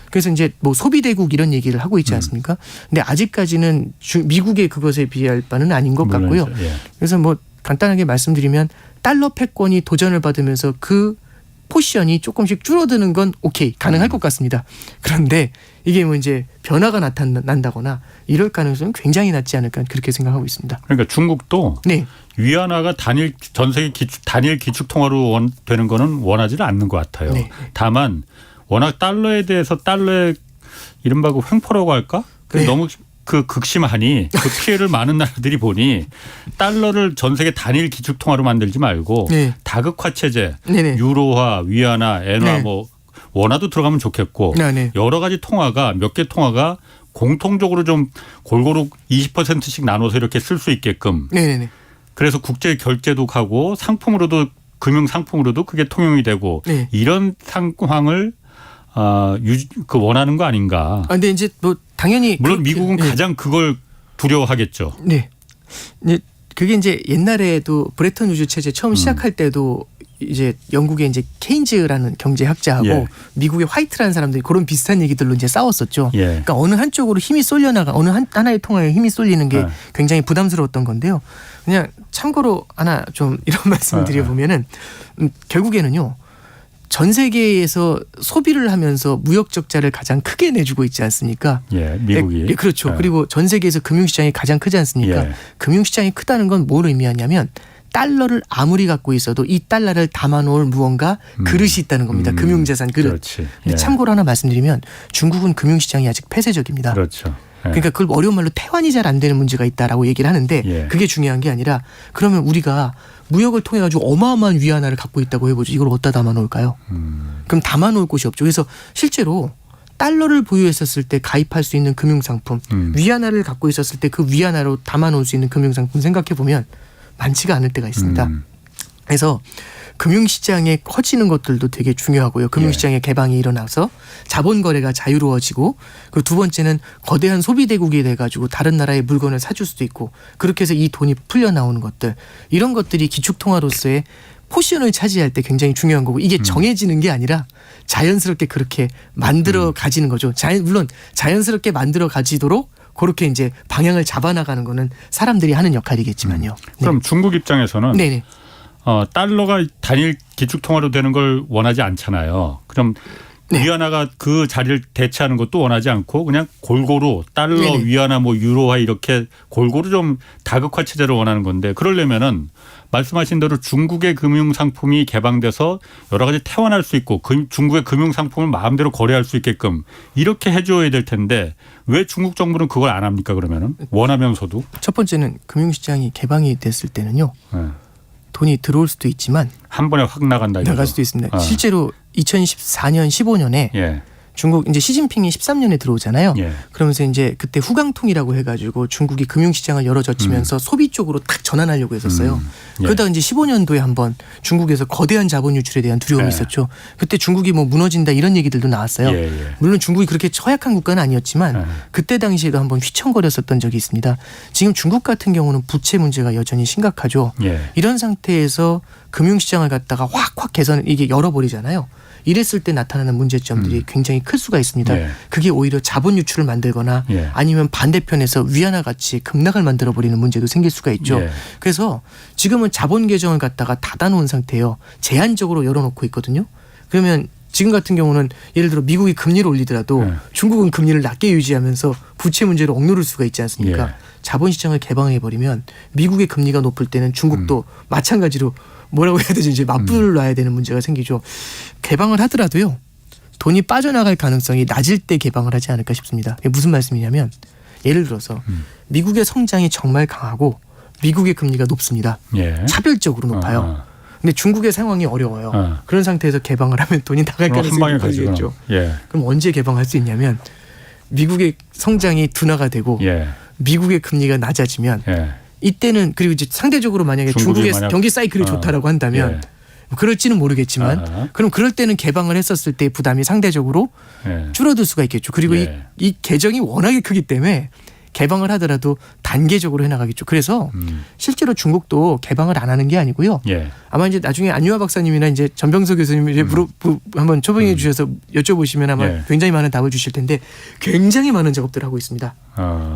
Speaker 4: 그래서 이제 뭐 소비대국 이런 얘기를 하고 있지 않습니까? 근데 아직까지는 미국의 그것에 비할 바는 아닌 것 같고요.
Speaker 2: 물론이죠. 예.
Speaker 4: 그래서 뭐 간단하게 말씀드리면 달러 패권이 도전을 받으면서 그 포지션이 조금씩 줄어드는 건 오케이 가능할 것 같습니다. 그런데 이게 뭐 이제 변화가 나타난다거나 이럴 가능성은 굉장히 낮지 않을까 그렇게 생각하고 있습니다.
Speaker 2: 그러니까 중국도
Speaker 4: 네,
Speaker 2: 위안화가 전 세계 단일 기축 통화로 되는 거는 원하지는 않는 것 같아요.
Speaker 4: 네.
Speaker 2: 다만 워낙 달러에 대해서 달러의 이른바 그 횡포라고 할까?
Speaker 4: 네.
Speaker 2: 너무 그 극심하니 그 피해를 많은 나라들이 보니 달러를 전 세계 단일 기축 통화로 만들지 말고
Speaker 4: 네.
Speaker 2: 다극화 체제,
Speaker 4: 네네.
Speaker 2: 유로화, 위안화, 엔화
Speaker 4: 네.
Speaker 2: 뭐 원화도 들어가면 좋겠고
Speaker 4: 네네.
Speaker 2: 여러 가지 통화가 몇 개 통화가 공통적으로 좀 골고루 20%씩 나눠서 이렇게 쓸 수 있게끔
Speaker 4: 네네네.
Speaker 2: 그래서 국제 결제도 하고 상품으로도 금융 상품으로도 그게 통용이 되고
Speaker 4: 네.
Speaker 2: 이런 상황을 그 원하는 거 아닌가.
Speaker 4: 아, 근데 이제 뭐 당연히
Speaker 2: 물론
Speaker 4: 그렇게,
Speaker 2: 미국은
Speaker 4: 네.
Speaker 2: 가장 그걸 두려워하겠죠.
Speaker 4: 네. 이제 그게 이제 옛날에도 브레턴 우즈 체제 처음 시작할 때도 이제 영국의 이제 케인즈라는 경제학자하고
Speaker 2: 예.
Speaker 4: 미국의 화이트라는 사람들이 그런 비슷한 얘기들로 이제 싸웠었죠.
Speaker 2: 예.
Speaker 4: 그러니까 어느 한쪽으로 힘이 쏠려나가 어느 하나의 통화에 힘이 쏠리는 게
Speaker 2: 예.
Speaker 4: 굉장히 부담스러웠던 건데요. 그냥 참고로 하나 좀 이런 말씀을 드려보면은 결국에는요. 전 세계에서 소비를 하면서 무역 적자를 가장 크게 내주고 있지 않습니까?
Speaker 2: 예, 미국이.
Speaker 4: 예, 그렇죠.
Speaker 2: 예.
Speaker 4: 그리고 전 세계에서 금융시장이 가장 크지 않습니까?
Speaker 2: 예.
Speaker 4: 금융시장이 크다는 건 뭘 의미하냐면 달러를 아무리 갖고 있어도 이 달러를 담아놓을 무언가 그릇이 있다는 겁니다. 금융자산 그릇.
Speaker 2: 그렇지.
Speaker 4: 근데 참고로 하나 말씀드리면 중국은 금융시장이 아직 폐쇄적입니다.
Speaker 2: 그렇죠. 예.
Speaker 4: 그러니까 그걸 어려운 말로 태환이 잘 안 되는 문제가 있다라고 얘기를 하는데
Speaker 2: 예.
Speaker 4: 그게 중요한 게 아니라 그러면 우리가 무역을 통해 가지고 어마어마한 위안화를 갖고 있다고 해보죠. 이걸 어디다 담아놓을까요? 그럼 담아놓을 곳이 없죠. 그래서 실제로 달러를 보유했었을 때 가입할 수 있는 금융상품, 위안화를 갖고 있었을 때 그 위안화로 담아놓을 수 있는 금융상품 생각해 보면 많지가 않을 때가 있습니다. 그래서 금융시장에 커지는 것들도 되게 중요하고요. 금융시장의 개방이 일어나서 자본 거래가 자유로워지고 그 두 번째는 거대한 소비대국이 돼가지고 다른 나라의 물건을 사줄 수도 있고 그렇게 해서 이 돈이 풀려 나오는 것들 이런 것들이 기축통화로서의 포지션을 차지할 때 굉장히 중요한 거고 이게 정해지는 게 아니라 자연스럽게 그렇게 만들어 가지는 거죠. 물론 자연스럽게 만들어 가지도록 그렇게 이제 방향을 잡아나가는 거는 사람들이 하는 역할이겠지만요.
Speaker 2: 그럼 중국 입장에서는
Speaker 4: 네네.
Speaker 2: 달러가 단일 기축통화로 되는 걸 원하지 않잖아요. 그럼
Speaker 4: 네.
Speaker 2: 위안화가 그 자리를 대체하는 것도 원하지 않고 그냥 골고루 달러,
Speaker 4: 네네.
Speaker 2: 위안화, 뭐 유로화 이렇게 골고루 좀 다극화 체제를 원하는 건데 그러려면은 말씀하신 대로 중국의 금융 상품이 개방돼서 여러 가지 태환할 수 있고 중국의 금융 상품을 마음대로 거래할 수 있게끔 이렇게 해줘야 될 텐데 왜 중국 정부는 그걸 안 합니까 그러면은 원하면서도
Speaker 4: 첫 번째는 금융시장이 개방이 됐을 때는요.
Speaker 2: 네.
Speaker 4: 돈이 들어올 수도 있지만
Speaker 2: 한 번에 확 나간다 이거죠.
Speaker 4: 나갈 수도 있습니다.
Speaker 2: 아.
Speaker 4: 실제로 2014년 15년에
Speaker 2: 예.
Speaker 4: 중국 이제 시진핑이 13년에 들어오잖아요.
Speaker 2: 예.
Speaker 4: 그러면서 이제 그때 후강통이라고 해가지고 중국이 금융시장을 열어젖히면서 소비 쪽으로 탁 전환하려고 했었어요.
Speaker 2: 예.
Speaker 4: 그러다 이제 15년도에 한번 중국에서 거대한 자본 유출에 대한 두려움이
Speaker 2: 예.
Speaker 4: 있었죠. 그때 중국이 뭐 무너진다 이런 얘기들도 나왔어요.
Speaker 2: 예, 예.
Speaker 4: 물론 중국이 그렇게 허약한 국가는 아니었지만
Speaker 2: 예.
Speaker 4: 그때 당시에도 한번 휘청거렸었던 적이 있습니다. 지금 중국 같은 경우는 부채 문제가 여전히 심각하죠.
Speaker 2: 예.
Speaker 4: 이런 상태에서 금융시장을 갖다가 확 개선 이게 열어버리잖아요. 이랬을 때 나타나는 문제점들이 굉장히 클 수가 있습니다.
Speaker 2: 예.
Speaker 4: 그게 오히려 자본 유출을 만들거나
Speaker 2: 예.
Speaker 4: 아니면 반대편에서 위안화 같이 급락을 만들어버리는 문제도 생길 수가 있죠.
Speaker 2: 예.
Speaker 4: 그래서 지금은 자본 계정을 갖다가 닫아놓은 상태예요. 제한적으로 열어놓고 있거든요. 그러면 지금 같은 경우는 예를 들어 미국이 금리를 올리더라도
Speaker 2: 예.
Speaker 4: 중국은 금리를 낮게 유지하면서 부채 문제를 억누를 수가 있지 않습니까?
Speaker 2: 예.
Speaker 4: 자본시장을 개방해버리면 미국의 금리가 높을 때는 중국도 마찬가지로 뭐라고 해야 되지 이제 맞불을 놔야 되는 문제가 생기죠. 개방을 하더라도요. 돈이 빠져나갈 가능성이 낮을 때 개방을 하지 않을까 싶습니다. 이게 무슨 말씀이냐면 예를 들어서 미국의 성장이 정말 강하고 미국의 금리가 높습니다.
Speaker 2: 예.
Speaker 4: 차별적으로 높아요. 근데 중국의 상황이 어려워요. 그런 상태에서 개방을 하면 돈이 나갈
Speaker 2: 한
Speaker 4: 가능성이
Speaker 2: 방에 가지고.
Speaker 4: 높아지겠죠.
Speaker 2: 예.
Speaker 4: 그럼 언제 개방할 수 있냐면 미국의 성장이 둔화가 되고
Speaker 2: 예.
Speaker 4: 미국의 금리가 낮아지면
Speaker 2: 예.
Speaker 4: 이때는 그리고 이제 상대적으로 만약에
Speaker 2: 중국이
Speaker 4: 중국의
Speaker 2: 만약-
Speaker 4: 경기 사이클이 좋다라고 한다면 그럴지는 모르겠지만 그럼 그럴 때는 개방을 했었을 때 부담이 상대적으로
Speaker 2: 예.
Speaker 4: 줄어들 수가 있겠죠. 그리고
Speaker 2: 예.
Speaker 4: 이 계정이 워낙에 크기 때문에 개방을 하더라도 단계적으로 해나가겠죠. 그래서 실제로 중국도 개방을 안 하는 게 아니고요.
Speaker 2: 예.
Speaker 4: 아마 이제 나중에 안유아 박사님이나 이제 전병서 교수님이 이제 한번 초빙해 주셔서 여쭤보시면 아마
Speaker 2: 예.
Speaker 4: 굉장히 많은 답을 주실 텐데 굉장히 많은 작업들을 하고 있습니다.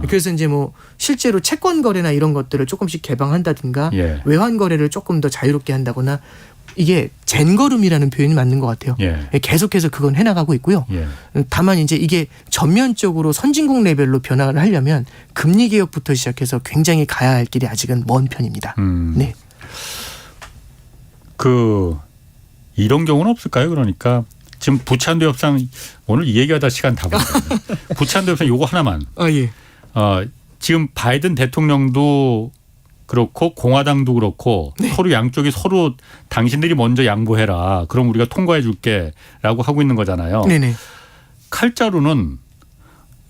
Speaker 4: 그래서 이제 뭐 실제로 채권 거래나 이런 것들을 조금씩 개방한다든가
Speaker 2: 예.
Speaker 4: 외환 거래를 조금 더 자유롭게 한다거나 이게 젠걸음이라는 표현이 맞는 것 같아요.
Speaker 2: 예.
Speaker 4: 계속해서 그건 해나가고 있고요.
Speaker 2: 예.
Speaker 4: 다만 이제 이게 전면적으로 선진국 레벨로 변화를 하려면 금리 개혁부터 시작해서 굉장히 가야 할 길이 아직은 먼 편입니다. 네.
Speaker 2: 그 이런 경우는 없을까요? 그러니까 지금 부채한도 협상 오늘 이 얘기하다 시간 다 버렸네. 부채한도 협상 요거 하나만.
Speaker 4: 예.
Speaker 2: 지금 바이든 대통령도 그렇고 공화당도 그렇고 서로 양쪽이 서로 당신들이 먼저 양보해라. 그럼 우리가 통과해 줄게라고 하고 있는 거잖아요.
Speaker 4: 네네.
Speaker 2: 칼자루는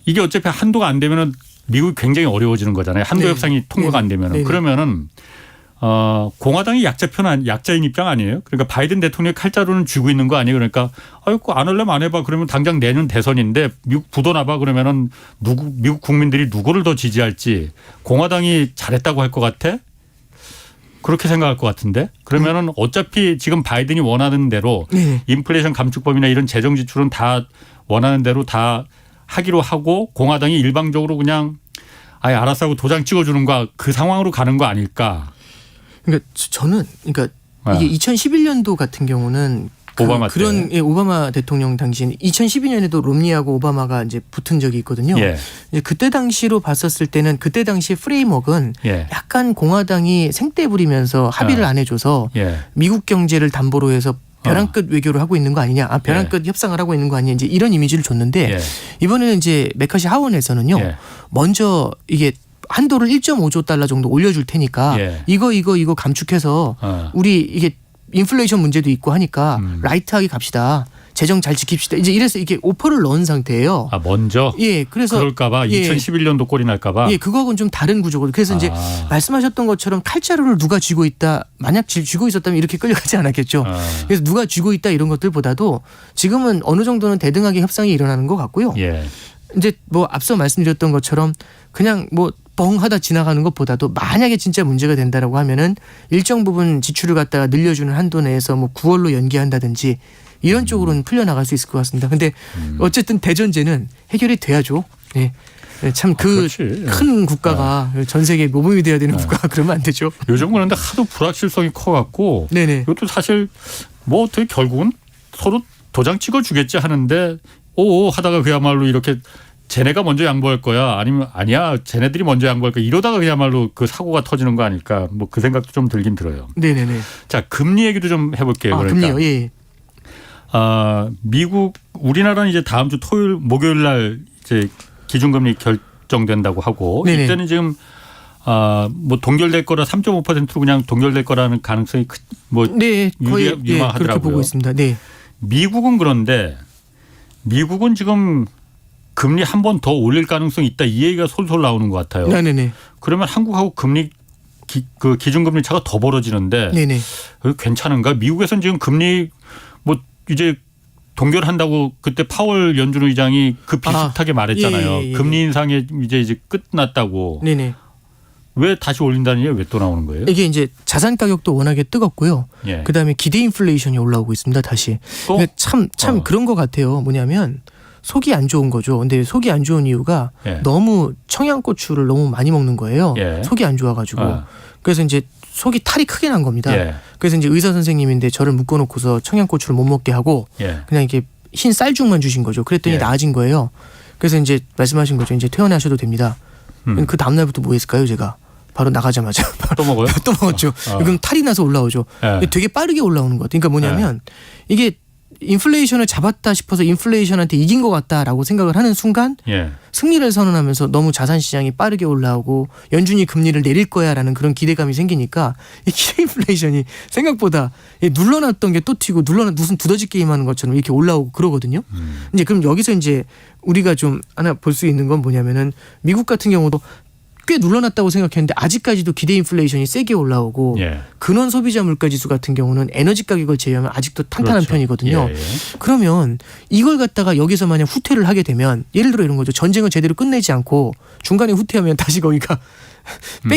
Speaker 2: 이게 어차피 한도가 안 되면은 미국이 굉장히 어려워지는 거잖아요. 한도
Speaker 4: 네.
Speaker 2: 협상이 통과가 안 되면은.
Speaker 4: 네네.
Speaker 2: 그러면은 공화당이 약자인 입장 아니에요? 그러니까 바이든 대통령이 칼자루는 쥐고 있는 거 아니에요? 그러니까 아이고 안 하려면 안 해봐. 그러면 당장 내년 대선인데 미국 부도나봐. 그러면은 미국 국민들이 누구를 더 지지할지 공화당이 잘했다고 할 것 같아? 그렇게 생각할 것 같은데 그러면은 어차피 지금 바이든이 원하는 대로
Speaker 4: 네.
Speaker 2: 인플레이션 감축법이나 이런 재정 지출은 다 원하는 대로 다 하기로 하고 공화당이 일방적으로 그냥 아예 알아서 하고 도장 찍어주는 거 그 상황으로 가는 거 아닐까?
Speaker 4: 그러니까 저는 그러니까 이게 2011년도 같은 경우는
Speaker 2: 오바마
Speaker 4: 그런
Speaker 2: 때.
Speaker 4: 오바마 대통령 당시에 2012년에도 롬니하고 오바마가 이제 붙은 적이 있거든요.
Speaker 2: 예.
Speaker 4: 이제 그때 당시로 봤었을 때는 그때 당시 프레임워크는
Speaker 2: 예.
Speaker 4: 약간 공화당이 생떼 부리면서 합의를 안 해줘서
Speaker 2: 예.
Speaker 4: 미국 경제를 담보로 해서 벼랑 끝 외교를 하고 있는 거 아니냐, 벼랑 끝 협상을 하고 있는 거 아니냐, 이제 이런 이미지를 줬는데
Speaker 2: 예.
Speaker 4: 이번에는 이제 메카시 하원에서는요,
Speaker 2: 예.
Speaker 4: 먼저 이게 한도를 1.5조 달러 정도 올려줄 테니까
Speaker 2: 예.
Speaker 4: 이거 감축해서 우리 이게 인플레이션 문제도 있고 하니까 라이트하게 갑시다. 재정 잘 지킵시다. 이제 이래서 이게 오퍼를 넣은 상태예요.
Speaker 2: 먼저
Speaker 4: 예, 그래서
Speaker 2: 그럴까봐
Speaker 4: 예.
Speaker 2: 2011년도 꼴이 날까봐.
Speaker 4: 예, 그거하고는 좀 다른 구조거든요. 그래서 이제 말씀하셨던 것처럼 칼자루를 누가 쥐고 있다. 만약 쥐고 있었다면 이렇게 끌려가지 않았겠죠. 그래서 누가 쥐고 있다 이런 것들보다도 지금은 어느 정도는 대등하게 협상이 일어나는 것 같고요.
Speaker 2: 예.
Speaker 4: 이제 뭐 앞서 말씀드렸던 것처럼 그냥 뭐 뻥하다 지나가는 것보다도 만약에 진짜 문제가 된다라고 하면은 일정 부분 지출을 갖다가 늘려주는 한도 내에서 뭐 9월로 연기한다든지 이런 쪽으로는 풀려나갈 수 있을 것 같습니다. 근데 어쨌든 대전제는 해결이 돼야죠. 네. 참 그 큰 국가가 전 세계 모범이 돼야 되는 국가가 그러면 안 되죠.
Speaker 2: 요즘 그런데 하도 불확실성이 커갖고
Speaker 4: 네네.
Speaker 2: 이것도 사실 뭐 어떻게 결국은 서로 도장 찍어주겠지 하는데 오 하다가 그야말로 이렇게 쟤네가 먼저 양보할 거야 아니면 아니야 쟤네들이 먼저 양보할 거야 이러다가 그야말로 그 사고가 터지는 거 아닐까 뭐 그 생각도 좀 들긴 들어요.
Speaker 4: 네네네.
Speaker 2: 자 금리 얘기도 좀 해볼게요. 그러니까.
Speaker 4: 금리요. 예.
Speaker 2: 미국 우리나라는 이제 다음 주 목요일 날 이제 기준금리 결정된다고 하고
Speaker 4: 네네.
Speaker 2: 이때는 지금 뭐 동결될 거라 3.5%로 그냥 동결될 거라는 가능성이 뭐
Speaker 4: 네, 거의
Speaker 2: 유망하더라고요.
Speaker 4: 그렇게 보고 있습니다. 네.
Speaker 2: 미국은 그런데 미국은 지금 금리 한 번 더 올릴 가능성이 있다 이 얘기가 솔솔 나오는 것 같아요.
Speaker 4: 네네네.
Speaker 2: 그러면 한국하고 금리 그 기준금리 차가 더 벌어지는데
Speaker 4: 네네.
Speaker 2: 괜찮은가? 미국에서는 지금 금리 뭐 이제 동결한다고 그때 파월 연준 의장이 그 비슷하게 말했잖아요.
Speaker 4: 예.
Speaker 2: 금리 인상에 이제 끝났다고.
Speaker 4: 네네.
Speaker 2: 왜 다시 올린다는 얘기 왜 또 나오는 거예요?
Speaker 4: 이게 이제 자산 가격도 워낙에 뜨겁고요.
Speaker 2: 예.
Speaker 4: 그다음에 기대 인플레이션이 올라오고 있습니다. 다시.
Speaker 2: 또?
Speaker 4: 근데 참 그런 것 같아요. 뭐냐면 속이 안 좋은 거죠. 근데 속이 안 좋은 이유가
Speaker 2: 예.
Speaker 4: 너무 청양고추를 너무 많이 먹는 거예요.
Speaker 2: 예.
Speaker 4: 속이 안 좋아가지고. 그래서 이제 속이 탈이 크게 난 겁니다.
Speaker 2: 예.
Speaker 4: 그래서 이제 의사 선생님인데 저를 묶어놓고서 청양고추를 못 먹게 하고
Speaker 2: 예.
Speaker 4: 그냥 이렇게 흰 쌀죽만 주신 거죠. 그랬더니
Speaker 2: 예.
Speaker 4: 나아진 거예요. 그래서 이제 말씀하신 거죠. 이제 퇴원하셔도 됩니다. 그 다음 날부터 뭐 했을까요, 제가? 바로 나가자마자
Speaker 2: 또 먹어요?
Speaker 4: 또 먹었죠. 그럼 탈이 나서 올라오죠.
Speaker 2: 예.
Speaker 4: 되게 빠르게 올라오는 것 같아요. 그러니까 뭐냐면 이게 인플레이션을 잡았다 싶어서 인플레이션한테 이긴 것 같다라고 생각을 하는 순간
Speaker 2: 예.
Speaker 4: 승리를 선언하면서 너무 자산시장이 빠르게 올라오고 연준이 금리를 내릴 거야라는 그런 기대감이 생기니까 이 기대 인플레이션이 생각보다 눌러놨던 게 또 튀고 무슨 두더지 게임하는 것처럼 이렇게 올라오고 그러거든요. 이제 그럼 여기서 이제 우리가 좀 하나 볼 수 있는 건 뭐냐면은 미국 같은 경우도 꽤 눌러놨다고 생각했는데 아직까지도 기대 인플레이션이 세게 올라오고
Speaker 2: 예.
Speaker 4: 근원 소비자 물가 지수 같은 경우는 에너지 가격을 제외하면 아직도 탄탄한
Speaker 2: 그렇죠.
Speaker 4: 편이거든요.
Speaker 2: 예, 예.
Speaker 4: 그러면 이걸 갖다가 여기서 만약 후퇴를 하게 되면 예를 들어 이런 거죠. 전쟁을 제대로 끝내지 않고 중간에 후퇴하면 다시 거기가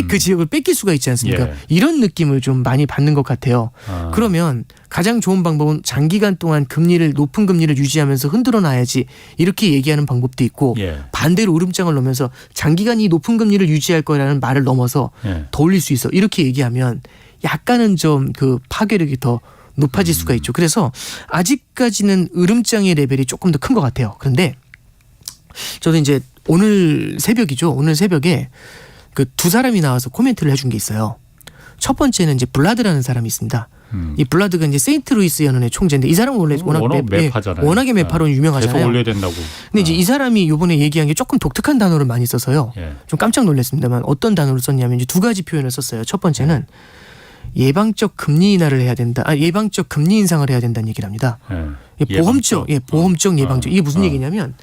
Speaker 4: 그 지역을 뺏길 수가 있지 않습니까?
Speaker 2: 예.
Speaker 4: 이런 느낌을 좀 많이 받는 것 같아요. 그러면 가장 좋은 방법은 장기간 동안 높은 금리를 유지하면서 흔들어 놔야지 이렇게 얘기하는 방법도 있고
Speaker 2: 예.
Speaker 4: 반대로 울음장을 놓으면서 장기간 이 높은 금리를 유지할 거라는 말을 넘어서
Speaker 2: 예.
Speaker 4: 더 올릴 수 있어. 이렇게 얘기하면 약간은 좀 그 파괴력이 더 높아질 수가 있죠. 그래서 아직까지는 으름장의 레벨이 조금 더 큰 것 같아요. 그런데 저도 이제 오늘 새벽이죠. 오늘 새벽에 그 두 사람이 나와서 코멘트를 해준 게 있어요. 첫 번째는 이제 블라드라는 사람이 있습니다. 이 블라드가 이제 세인트루이스 연은의 총재인데 이 사람은 원래 워낙
Speaker 2: 매파잖아요.
Speaker 4: 워낙에 매파로 유명하잖아요.
Speaker 2: 계속 올려야 된다고.
Speaker 4: 근데 이제 이 사람이 이번에 얘기한 게 조금 독특한 단어를 많이 써서요.
Speaker 2: 예.
Speaker 4: 좀 깜짝 놀랐습니다만 어떤 단어를 썼냐면 이제 두 가지 표현을 썼어요. 첫 번째는 예방적 금리 인하를 해야 된다. 예방적 금리 인상을 해야 된다는 얘기를 합니다.
Speaker 2: 예.
Speaker 4: 보험적 예방적. 이게 무슨 얘기냐면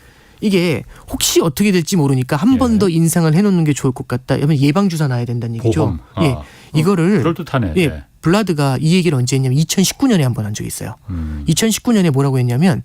Speaker 4: 이게 혹시 어떻게 될지 모르니까 한 번 더 인상을 해놓는 게 좋을 것 같다. 그러면 예방 주사 놔야 된다는 얘기죠.
Speaker 2: 보험.
Speaker 4: 예, 이거를
Speaker 2: 그럴듯하네.
Speaker 4: 예,
Speaker 2: 예.
Speaker 4: 블라드가 이 얘기를 언제 했냐면 2019년에 한 번 한 적이 있어요. 2019년에 뭐라고 했냐면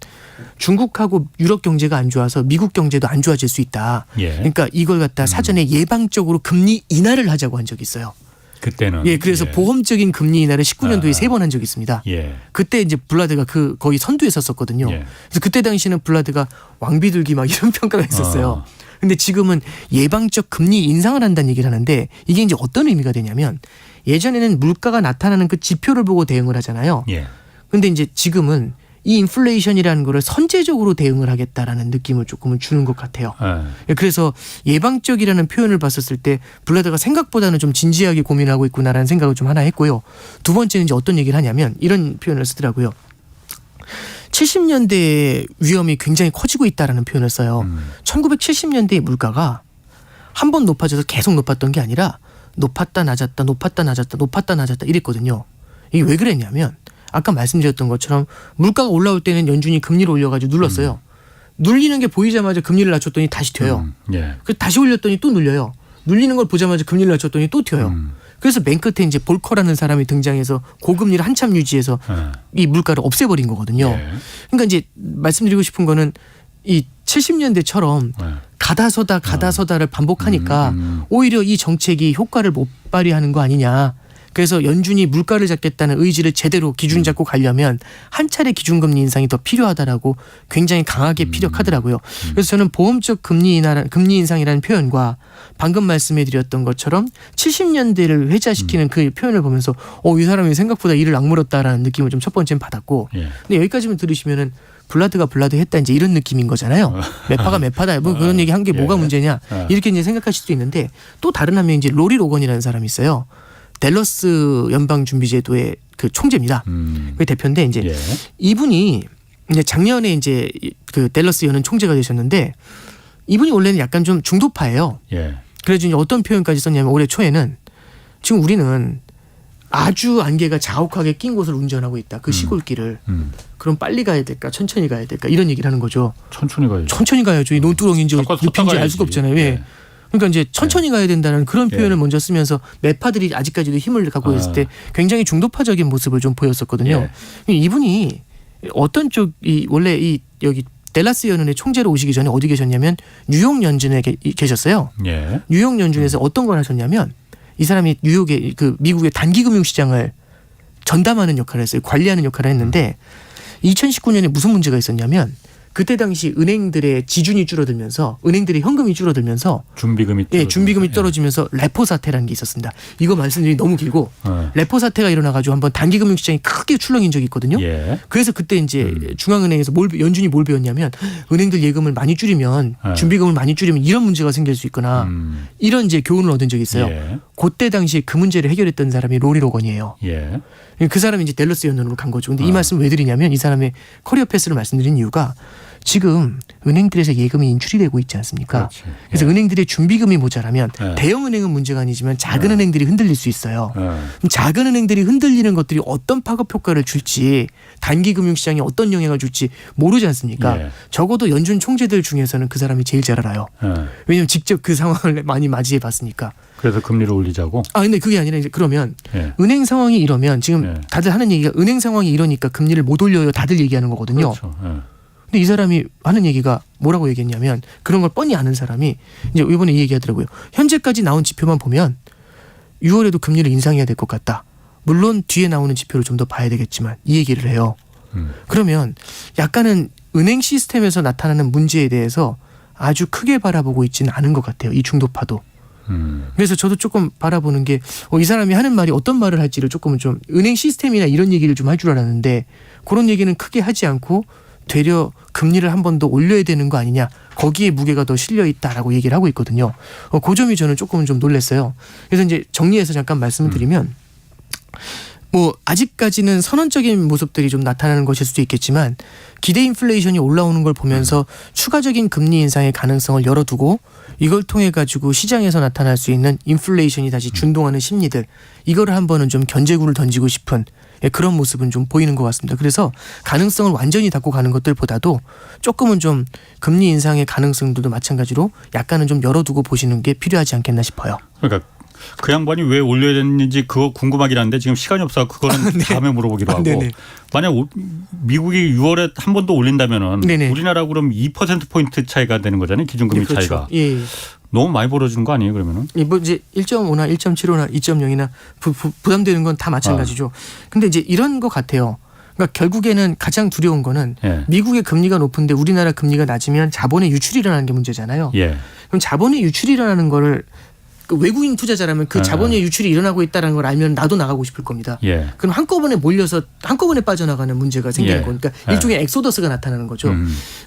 Speaker 4: 중국하고 유럽 경제가 안 좋아서 미국 경제도 안 좋아질 수 있다.
Speaker 2: 예.
Speaker 4: 그러니까 이걸 갖다 사전에 예방적으로 금리 인하를 하자고 한 적이 있어요.
Speaker 2: 그때는.
Speaker 4: 예, 그래서
Speaker 2: 예.
Speaker 4: 보험적인 금리 인하를 19년도에 3번 한 적이 있습니다.
Speaker 2: 예.
Speaker 4: 그때 이제 블라드가 거의 선두에 섰었거든요.
Speaker 2: 예.
Speaker 4: 그래서 그때 당시에는 블라드가 왕비둘기 막 이런 평가가 있었어요. 근데 지금은 예방적 금리 인상을 한다는 얘기를 하는데 이게 이제 어떤 의미가 되냐면 예전에는 물가가 나타나는 그 지표를 보고 대응을 하잖아요.
Speaker 2: 예.
Speaker 4: 근데 이제 지금은 이 인플레이션이라는 거를 선제적으로 대응을 하겠다라는 느낌을 조금은 주는 것 같아요. 그래서 예방적이라는 표현을 봤었을 때 블라드가 생각보다는 좀 진지하게 고민하고 있구나라는 생각을 좀 하나 했고요. 두 번째는 이제 어떤 얘기를 하냐면 이런 표현을 쓰더라고요. 70년대의 위험이 굉장히 커지고 있다라는 표현을 써요. 1970년대의 물가가 한 번 높아져서 계속 높았던 게 아니라 높았다 낮았다 높았다 낮았다 높았다 낮았다 이랬거든요. 이게 왜 그랬냐면 아까 말씀드렸던 것처럼 물가가 올라올 때는 연준이 금리를 올려가지고 눌렀어요. 눌리는 게 보이자마자 금리를 낮췄더니 다시 튀어요.
Speaker 2: 예.
Speaker 4: 그래서 다시 올렸더니 또 눌려요. 눌리는 걸 보자마자 금리를 낮췄더니 또 튀어요. 그래서 맨 끝에 이제 볼커라는 사람이 등장해서 고금리를 한참 유지해서 이 물가를 없애버린 거거든요.
Speaker 2: 예.
Speaker 4: 그러니까 이제 말씀드리고 싶은 거는 이 70년대처럼 가다서다를 반복하니까 오히려 이 정책이 효과를 못 발휘하는 거 아니냐. 그래서 연준이 물가를 잡겠다는 의지를 제대로 기준 잡고 가려면 한 차례 기준금리 인상이 더 필요하다라고 굉장히 강하게 피력하더라고요. 그래서 저는 보험적 금리 인상이라는 표현과 방금 말씀해드렸던 것처럼 70년대를 회자시키는 그 표현을 보면서 이 사람이 생각보다 이를 악물었다라는 느낌을 좀 첫 번째는 받았고
Speaker 2: 예.
Speaker 4: 근데 여기까지만 들으시면은 블라드가 블라드 했다 이제 이런 느낌인 거잖아요. 매파가 매파다 뭐 그런 얘기 한 게 뭐가 문제냐 이렇게 이제 생각하실 수도 있는데 또 다른 한 명 이제 로리 로건이라는 사람이 있어요. 댈러스 연방준비제도의 그 총재입니다. 그 대표인데 이제
Speaker 2: 예.
Speaker 4: 이분이 이제 작년에 이제 그 댈러스 연은 총재가 되셨는데 이분이 원래는 약간 좀 중도파예요.
Speaker 2: 예.
Speaker 4: 그래서 이제 어떤 표현까지 썼냐면 올해 초에는 지금 우리는 아주 안개가 자욱하게 낀 곳을 운전하고 있다. 그 시골길을. 그럼 빨리 가야 될까 천천히 가야 될까 이런 얘기를 하는 거죠.
Speaker 2: 천천히 가야죠.
Speaker 4: 천천히 가야죠. 이 논두렁인지
Speaker 2: 잠깐 섰다
Speaker 4: 늪인지 알
Speaker 2: 가야지.
Speaker 4: 수가 없잖아요. 예.
Speaker 2: 예.
Speaker 4: 그러니까 이제 천천히 가야 된다는 그런
Speaker 2: 예.
Speaker 4: 표현을 먼저 쓰면서 매파들이 아직까지도 힘을 갖고 있을 때 굉장히 중도파적인 모습을 좀 보였었거든요. 이분이 어떤 쪽이 원래 이 여기 댈라스 연은의 총재로 오시기 전에 어디 계셨냐면 뉴욕 연준에 계셨어요.
Speaker 2: 예.
Speaker 4: 뉴욕 연준에서 어떤 걸 하셨냐면 이 사람이 뉴욕의 그 미국의 단기금융 시장을 전담하는 역할을 했어요. 관리하는 역할을 했는데 2019년에 무슨 문제가 있었냐면 그때 당시 은행들의 지준이 줄어들면서 은행들의 현금이 줄어들면서 준비금이 떨어지면서 레포 사태라는 게 있었습니다. 이거 말씀드리기 너무 길고 레포 사태가 일어나가지고 한번 단기금융 시장이 크게 출렁인 적이 있거든요.
Speaker 2: 예.
Speaker 4: 그래서 그때 이제 중앙은행에서 연준이 뭘 배웠냐면 은행들 예금을 많이 줄이면 준비금을 많이 줄이면 이런 문제가 생길 수 있거나 이런 이제 교훈을 얻은 적이 있어요.
Speaker 2: 예.
Speaker 4: 그때 당시에 그 문제를 해결했던 사람이 로리 로건이에요.
Speaker 2: 예.
Speaker 4: 그 사람이 이제 댈러스 연은으로 간 거죠. 근데 이 말씀 왜 드리냐면 이 사람의 커리어 패스를 말씀드린 이유가 지금 은행들에서 예금이 인출이 되고 있지 않습니까?
Speaker 2: 그렇지.
Speaker 4: 그래서
Speaker 2: 예.
Speaker 4: 은행들의 준비금이 모자라면
Speaker 2: 예.
Speaker 4: 대형 은행은 문제가 아니지만 작은 은행들이 흔들릴 수 있어요.
Speaker 2: 예.
Speaker 4: 그럼 작은 은행들이 흔들리는 것들이 어떤 파급 효과를 줄지 단기 금융시장에 어떤 영향을 줄지 모르지 않습니까?
Speaker 2: 예.
Speaker 4: 적어도 연준 총재들 중에서는 그 사람이 제일 잘 알아요.
Speaker 2: 예.
Speaker 4: 왜냐하면 직접 그 상황을 많이 맞이해 봤으니까.
Speaker 2: 그래서 금리를 올리자고.
Speaker 4: 근데 그게 아니라 이제 그러면
Speaker 2: 예.
Speaker 4: 은행 상황이 이러면 지금
Speaker 2: 예.
Speaker 4: 다들 하는 얘기가 은행 상황이 이러니까 금리를 못 올려요. 다들 얘기하는 거거든요.
Speaker 2: 그렇죠. 예.
Speaker 4: 근데 이 사람이 하는 얘기가 뭐라고 얘기했냐면 그런 걸 뻔히 아는 사람이 이제 이번에 이 얘기하더라고요. 현재까지 나온 지표만 보면 6월에도 금리를 인상해야 될 것 같다. 물론 뒤에 나오는 지표를 좀 더 봐야 되겠지만 이 얘기를 해요. 그러면 약간은 은행 시스템에서 나타나는 문제에 대해서 아주 크게 바라보고 있지는 않은 것 같아요. 이 중도파도. 그래서 저도 조금 바라보는 게 이 사람이 하는 말이 어떤 말을 할지를 조금은 좀 은행 시스템이나 이런 얘기를 좀 할 줄 알았는데 그런 얘기는 크게 하지 않고 되려 금리를 한 번 더 올려야 되는 거 아니냐. 거기에 무게가 더 실려 있다라고 얘기를 하고 있거든요. 그 점이 저는 조금은 좀 놀랐어요. 그래서 이제 정리해서 잠깐 말씀을 드리면 뭐 아직까지는 선언적인 모습들이 좀 나타나는 것일 수도 있겠지만 기대 인플레이션이 올라오는 걸 보면서 추가적인 금리 인상의 가능성을 열어두고 이걸 통해 가지고 시장에서 나타날 수 있는 인플레이션이 다시 준동하는 심리들 이거를 한번은 좀 견제구를 던지고 싶은 그런 모습은 좀 보이는 것 같습니다. 그래서 가능성을 완전히 닫고 가는 것들보다도 조금은 좀 금리 인상의 가능성들도 마찬가지로 약간은 좀 열어두고 보시는 게 필요하지 않겠나 싶어요.
Speaker 2: 그러니까 그 양반이 왜 올려야 되는지 그거 궁금하긴 한데 지금 시간이 없어서 그거는
Speaker 4: 네.
Speaker 2: 다음에 물어보기로 하고
Speaker 4: 네네.
Speaker 2: 만약 미국이 6월에 한 번 더 올린다면은
Speaker 4: 네네.
Speaker 2: 우리나라 그럼 2%포인트 차이가 되는 거잖아요. 기준금리
Speaker 4: 네, 그렇죠.
Speaker 2: 차이가.
Speaker 4: 예.
Speaker 2: 너무 많이 벌어지는 거 아니에요 그러면은?
Speaker 4: 뭐 이제 1.5나 1.75나 2.0이나 부담되는 건 다 마찬가지죠. 근데 이제 이런 것 같아요. 그러니까 결국에는 가장 두려운 거는
Speaker 2: 예.
Speaker 4: 미국의 금리가 높은데 우리나라 금리가 낮으면 자본의 유출이 일어나는 게 문제잖아요.
Speaker 2: 예.
Speaker 4: 그럼 자본의 유출이 일어나는 거를 그 외국인 투자자라면 그 자본의 유출이 일어나고 있다는 걸 알면 나도 나가고 싶을 겁니다.
Speaker 2: 예.
Speaker 4: 그럼 한꺼번에 몰려서 한꺼번에 빠져나가는 문제가 생기는
Speaker 2: 예.
Speaker 4: 거니까
Speaker 2: 예.
Speaker 4: 일종의 엑소더스가 나타나는 거죠.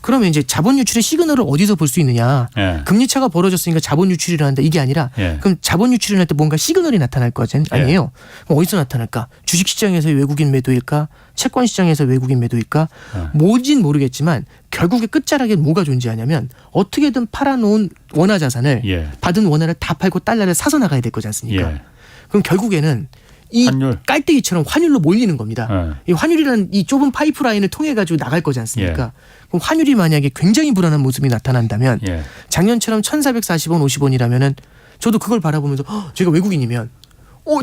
Speaker 4: 그러면 이제 자본 유출의 시그널을 어디서 볼 수 있느냐.
Speaker 2: 예.
Speaker 4: 금리 차가 벌어졌으니까 자본 유출이 일어난다. 이게 아니라
Speaker 2: 예.
Speaker 4: 그럼 자본 유출이 일어날 때 뭔가 시그널이 나타날 거 아니에요. 그럼 어디서 나타날까? 주식시장에서의 외국인 매도일까? 채권시장에서 외국인 매도일까? 뭔진 모르겠지만 결국에 끝자락에 뭐가 존재하냐면 어떻게든 팔아놓은 원화 자산을
Speaker 2: 예.
Speaker 4: 받은 원화를 다 팔고 달러를 사서 나가야 될 거지 않습니까?
Speaker 2: 예.
Speaker 4: 그럼 결국에는 이
Speaker 2: 환율.
Speaker 4: 깔때기처럼 환율로 몰리는 겁니다. 이 환율이라는 이 좁은 파이프라인을 통해 가지고 나갈 거지 않습니까? 그럼 환율이 만약에 굉장히 불안한 모습이 나타난다면
Speaker 2: 예.
Speaker 4: 작년처럼 1,440원, 50원이라면은 저도 그걸 바라보면서 제가 외국인이면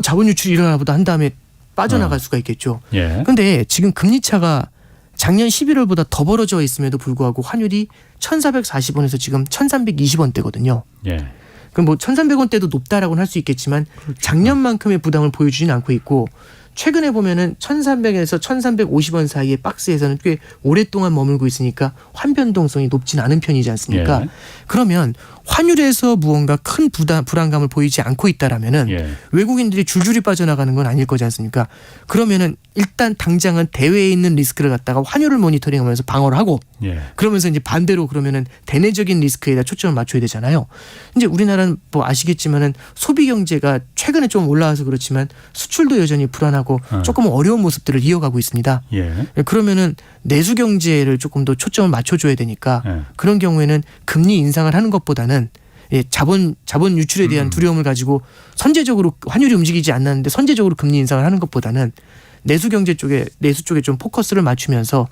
Speaker 4: 자본 유출이 일어나 보다 한 다음에 빠져나갈 수가 있겠죠.
Speaker 2: 예.
Speaker 4: 근데 지금 금리 차가 작년 11월보다 더 벌어져 있음에도 불구하고 환율이 1,440원에서 지금 1,320원대거든요.
Speaker 2: 예.
Speaker 4: 그럼 뭐 1,300원대도 높다라고는 할 수 있겠지만 작년만큼의 부담을 보여주지는 않고 있고 최근에 보면은 1,300에서 1,350원 사이의 박스에서는 꽤 오랫동안 머물고 있으니까 환변동성이 높진 않은 편이지 않습니까?
Speaker 2: 예.
Speaker 4: 그러면 환율에서 무언가 큰 불안감을 보이지 않고 있다라면은
Speaker 2: 예.
Speaker 4: 외국인들이 줄줄이 빠져나가는 건 아닐 거지 않습니까? 그러면은 일단 당장은 대외에 있는 리스크를 갖다가 환율을 모니터링하면서 방어를 하고
Speaker 2: 예.
Speaker 4: 그러면서 이제 반대로 그러면은 대내적인 리스크에다 초점을 맞춰야 되잖아요. 이제 우리나라는 뭐 아시겠지만은 소비 경제가 최근에 좀 올라와서 그렇지만 수출도 여전히 불안하고 조금 어려운 모습들을 이어가고 있습니다.
Speaker 2: 예.
Speaker 4: 그러면은 내수 경제를 조금 더 초점을 맞춰줘야 되니까
Speaker 2: 예.
Speaker 4: 그런 경우에는 금리 인상을 하는 것보다는 자본 유출에 대한 두려움을 가지고 선제적으로 환율이 움직이지 않았는데 선제적으로 금리 인상을 하는 것보다는 내수 경제 쪽에 좀 포커스를 맞추면서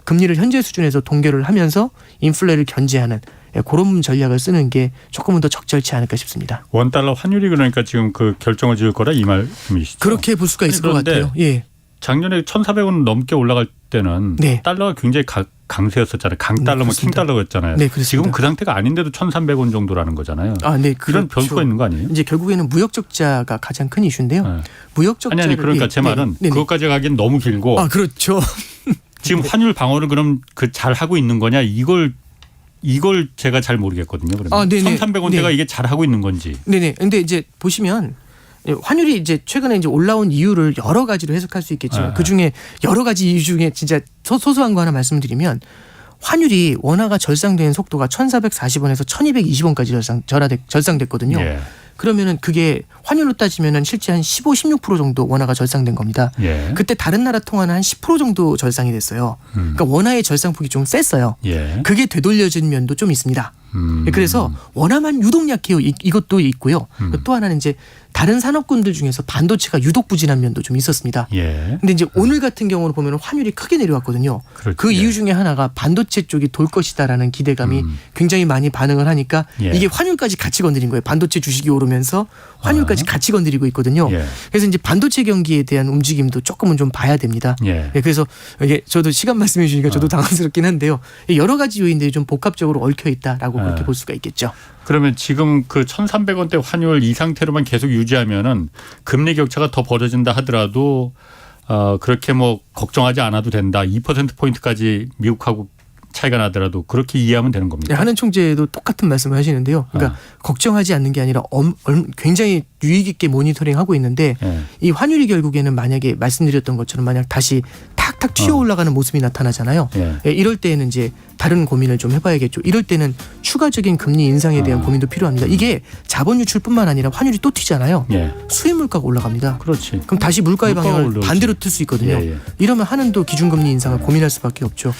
Speaker 4: 금리를 현재 수준에서 동결을 하면서 인플레를 견제하는 그런 전략을 쓰는 게 조금은 더 적절치 않을까 싶습니다.
Speaker 2: 원달러 환율이 그러니까 지금 그 결정을 지을 거라 이 말씀이시죠?
Speaker 4: 그렇게 볼 수가 있을 것 같아요. 예.
Speaker 2: 작년에 1,400원 넘게 올라갈 때는
Speaker 4: 네.
Speaker 2: 달러가 굉장히 강세였었잖아요. 강달러, 킹달러였잖아요.
Speaker 4: 네, 그렇습니다.
Speaker 2: 지금 그 상태가 아닌데도 1,300원 정도라는 거잖아요.
Speaker 4: 네,
Speaker 2: 이런 변수가 있는 거 아니에요?
Speaker 4: 이제 결국에는 무역 적자가 가장 큰 이슈인데요.
Speaker 2: 네.
Speaker 4: 무역 적자를
Speaker 2: 아니 그러니까 제 말은 그것까지 가기엔 너무 길고.
Speaker 4: 그렇죠.
Speaker 2: 지금 환율 방어를 그럼 잘 하고 있는 거냐 이걸 제가 잘 모르겠거든요. 그러면 1,300원대가 이게 잘 하고 있는 건지.
Speaker 4: 네네. 근데 이제 보시면 환율이 이제 최근에 이제 올라온 이유를 여러 가지로 해석할 수 있겠지만 그 중에 여러 가지 이유 중에 진짜 소소한 거 하나 말씀드리면 환율이 원화가 절상되는 속도가 1,440원에서 1,220원까지 절상됐거든요.
Speaker 2: 예.
Speaker 4: 그러면은 그게 환율로 따지면은 실제 한 15, 16% 정도 원화가 절상된 겁니다.
Speaker 2: 예.
Speaker 4: 그때 다른 나라 통화는 한 10% 정도 절상이 됐어요. 그러니까 원화의 절상폭이 좀 셌어요.
Speaker 2: 예.
Speaker 4: 그게 되돌려진 면도 좀 있습니다. 그래서 원화만 유독 약해요. 이것도 있고요. 또 하나는 이제 다른 산업군들 중에서 반도체가 유독 부진한 면도 좀 있었습니다.
Speaker 2: 예.
Speaker 4: 근데 이제 오늘 같은 경우로 보면 환율이 크게 내려왔거든요.
Speaker 2: 그렇죠.
Speaker 4: 그 이유 중에 하나가 반도체 쪽이 돌 것이다라는 기대감이 굉장히 많이 반응을 하니까 이게 환율까지 같이 건드린 거예요. 반도체 주식이 오르면서 환율까지 같이 건드리고 있거든요. 그래서 이제 반도체 경기에 대한 움직임도 조금은 좀 봐야 됩니다. 그래서 이게 저도 시간 말씀해 주시니까 저도 당황스럽긴 한데요. 여러 가지 요인들이 좀 복합적으로 얽혀 있다라고 그렇게 볼 수가 있겠죠.
Speaker 2: 그러면 지금 그 1,300원대 환율 이 상태로만 계속 유지하면은 금리 격차가 더 벌어진다 하더라도 그렇게 뭐 걱정하지 않아도 된다. 2%포인트까지 미국하고 차이가 나더라도 그렇게 이해하면 되는 겁니다.
Speaker 4: 하는 총재도 똑같은 말씀을 하시는데요. 그러니까 걱정하지 않는 게 아니라 굉장히 유익 있게 모니터링하고 있는데 이 환율이 결국에는 만약에 말씀드렸던 것처럼 만약 다시 탁탁 튀어 올라가는 모습이 나타나잖아요. 이럴 때는 이제 다른 고민을 좀 해봐야겠죠. 이럴 때는 추가적인 금리 인상에 대한 고민도 필요합니다. 이게 자본 유출뿐만 아니라 환율이 또 튀잖아요. 수입 물가가 올라갑니다.
Speaker 2: 그렇지.
Speaker 4: 그럼 다시 물가의 방향을 반대로 틀 수 있거든요. 이러면 한은도 기준금리 인상을 고민할 수밖에 없죠.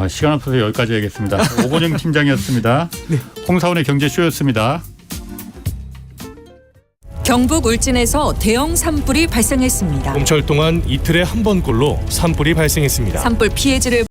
Speaker 2: 시간 없어서 여기까지 하겠습니다. 오건영 팀장이었습니다.
Speaker 4: 네.
Speaker 2: 홍사원의 경제쇼였습니다.
Speaker 5: 경북 울진에서 대형 산불이 발생했습니다.
Speaker 6: 봄철 동안 이틀에 한 번꼴로 산불이 발생했습니다.
Speaker 5: 산불 피해지를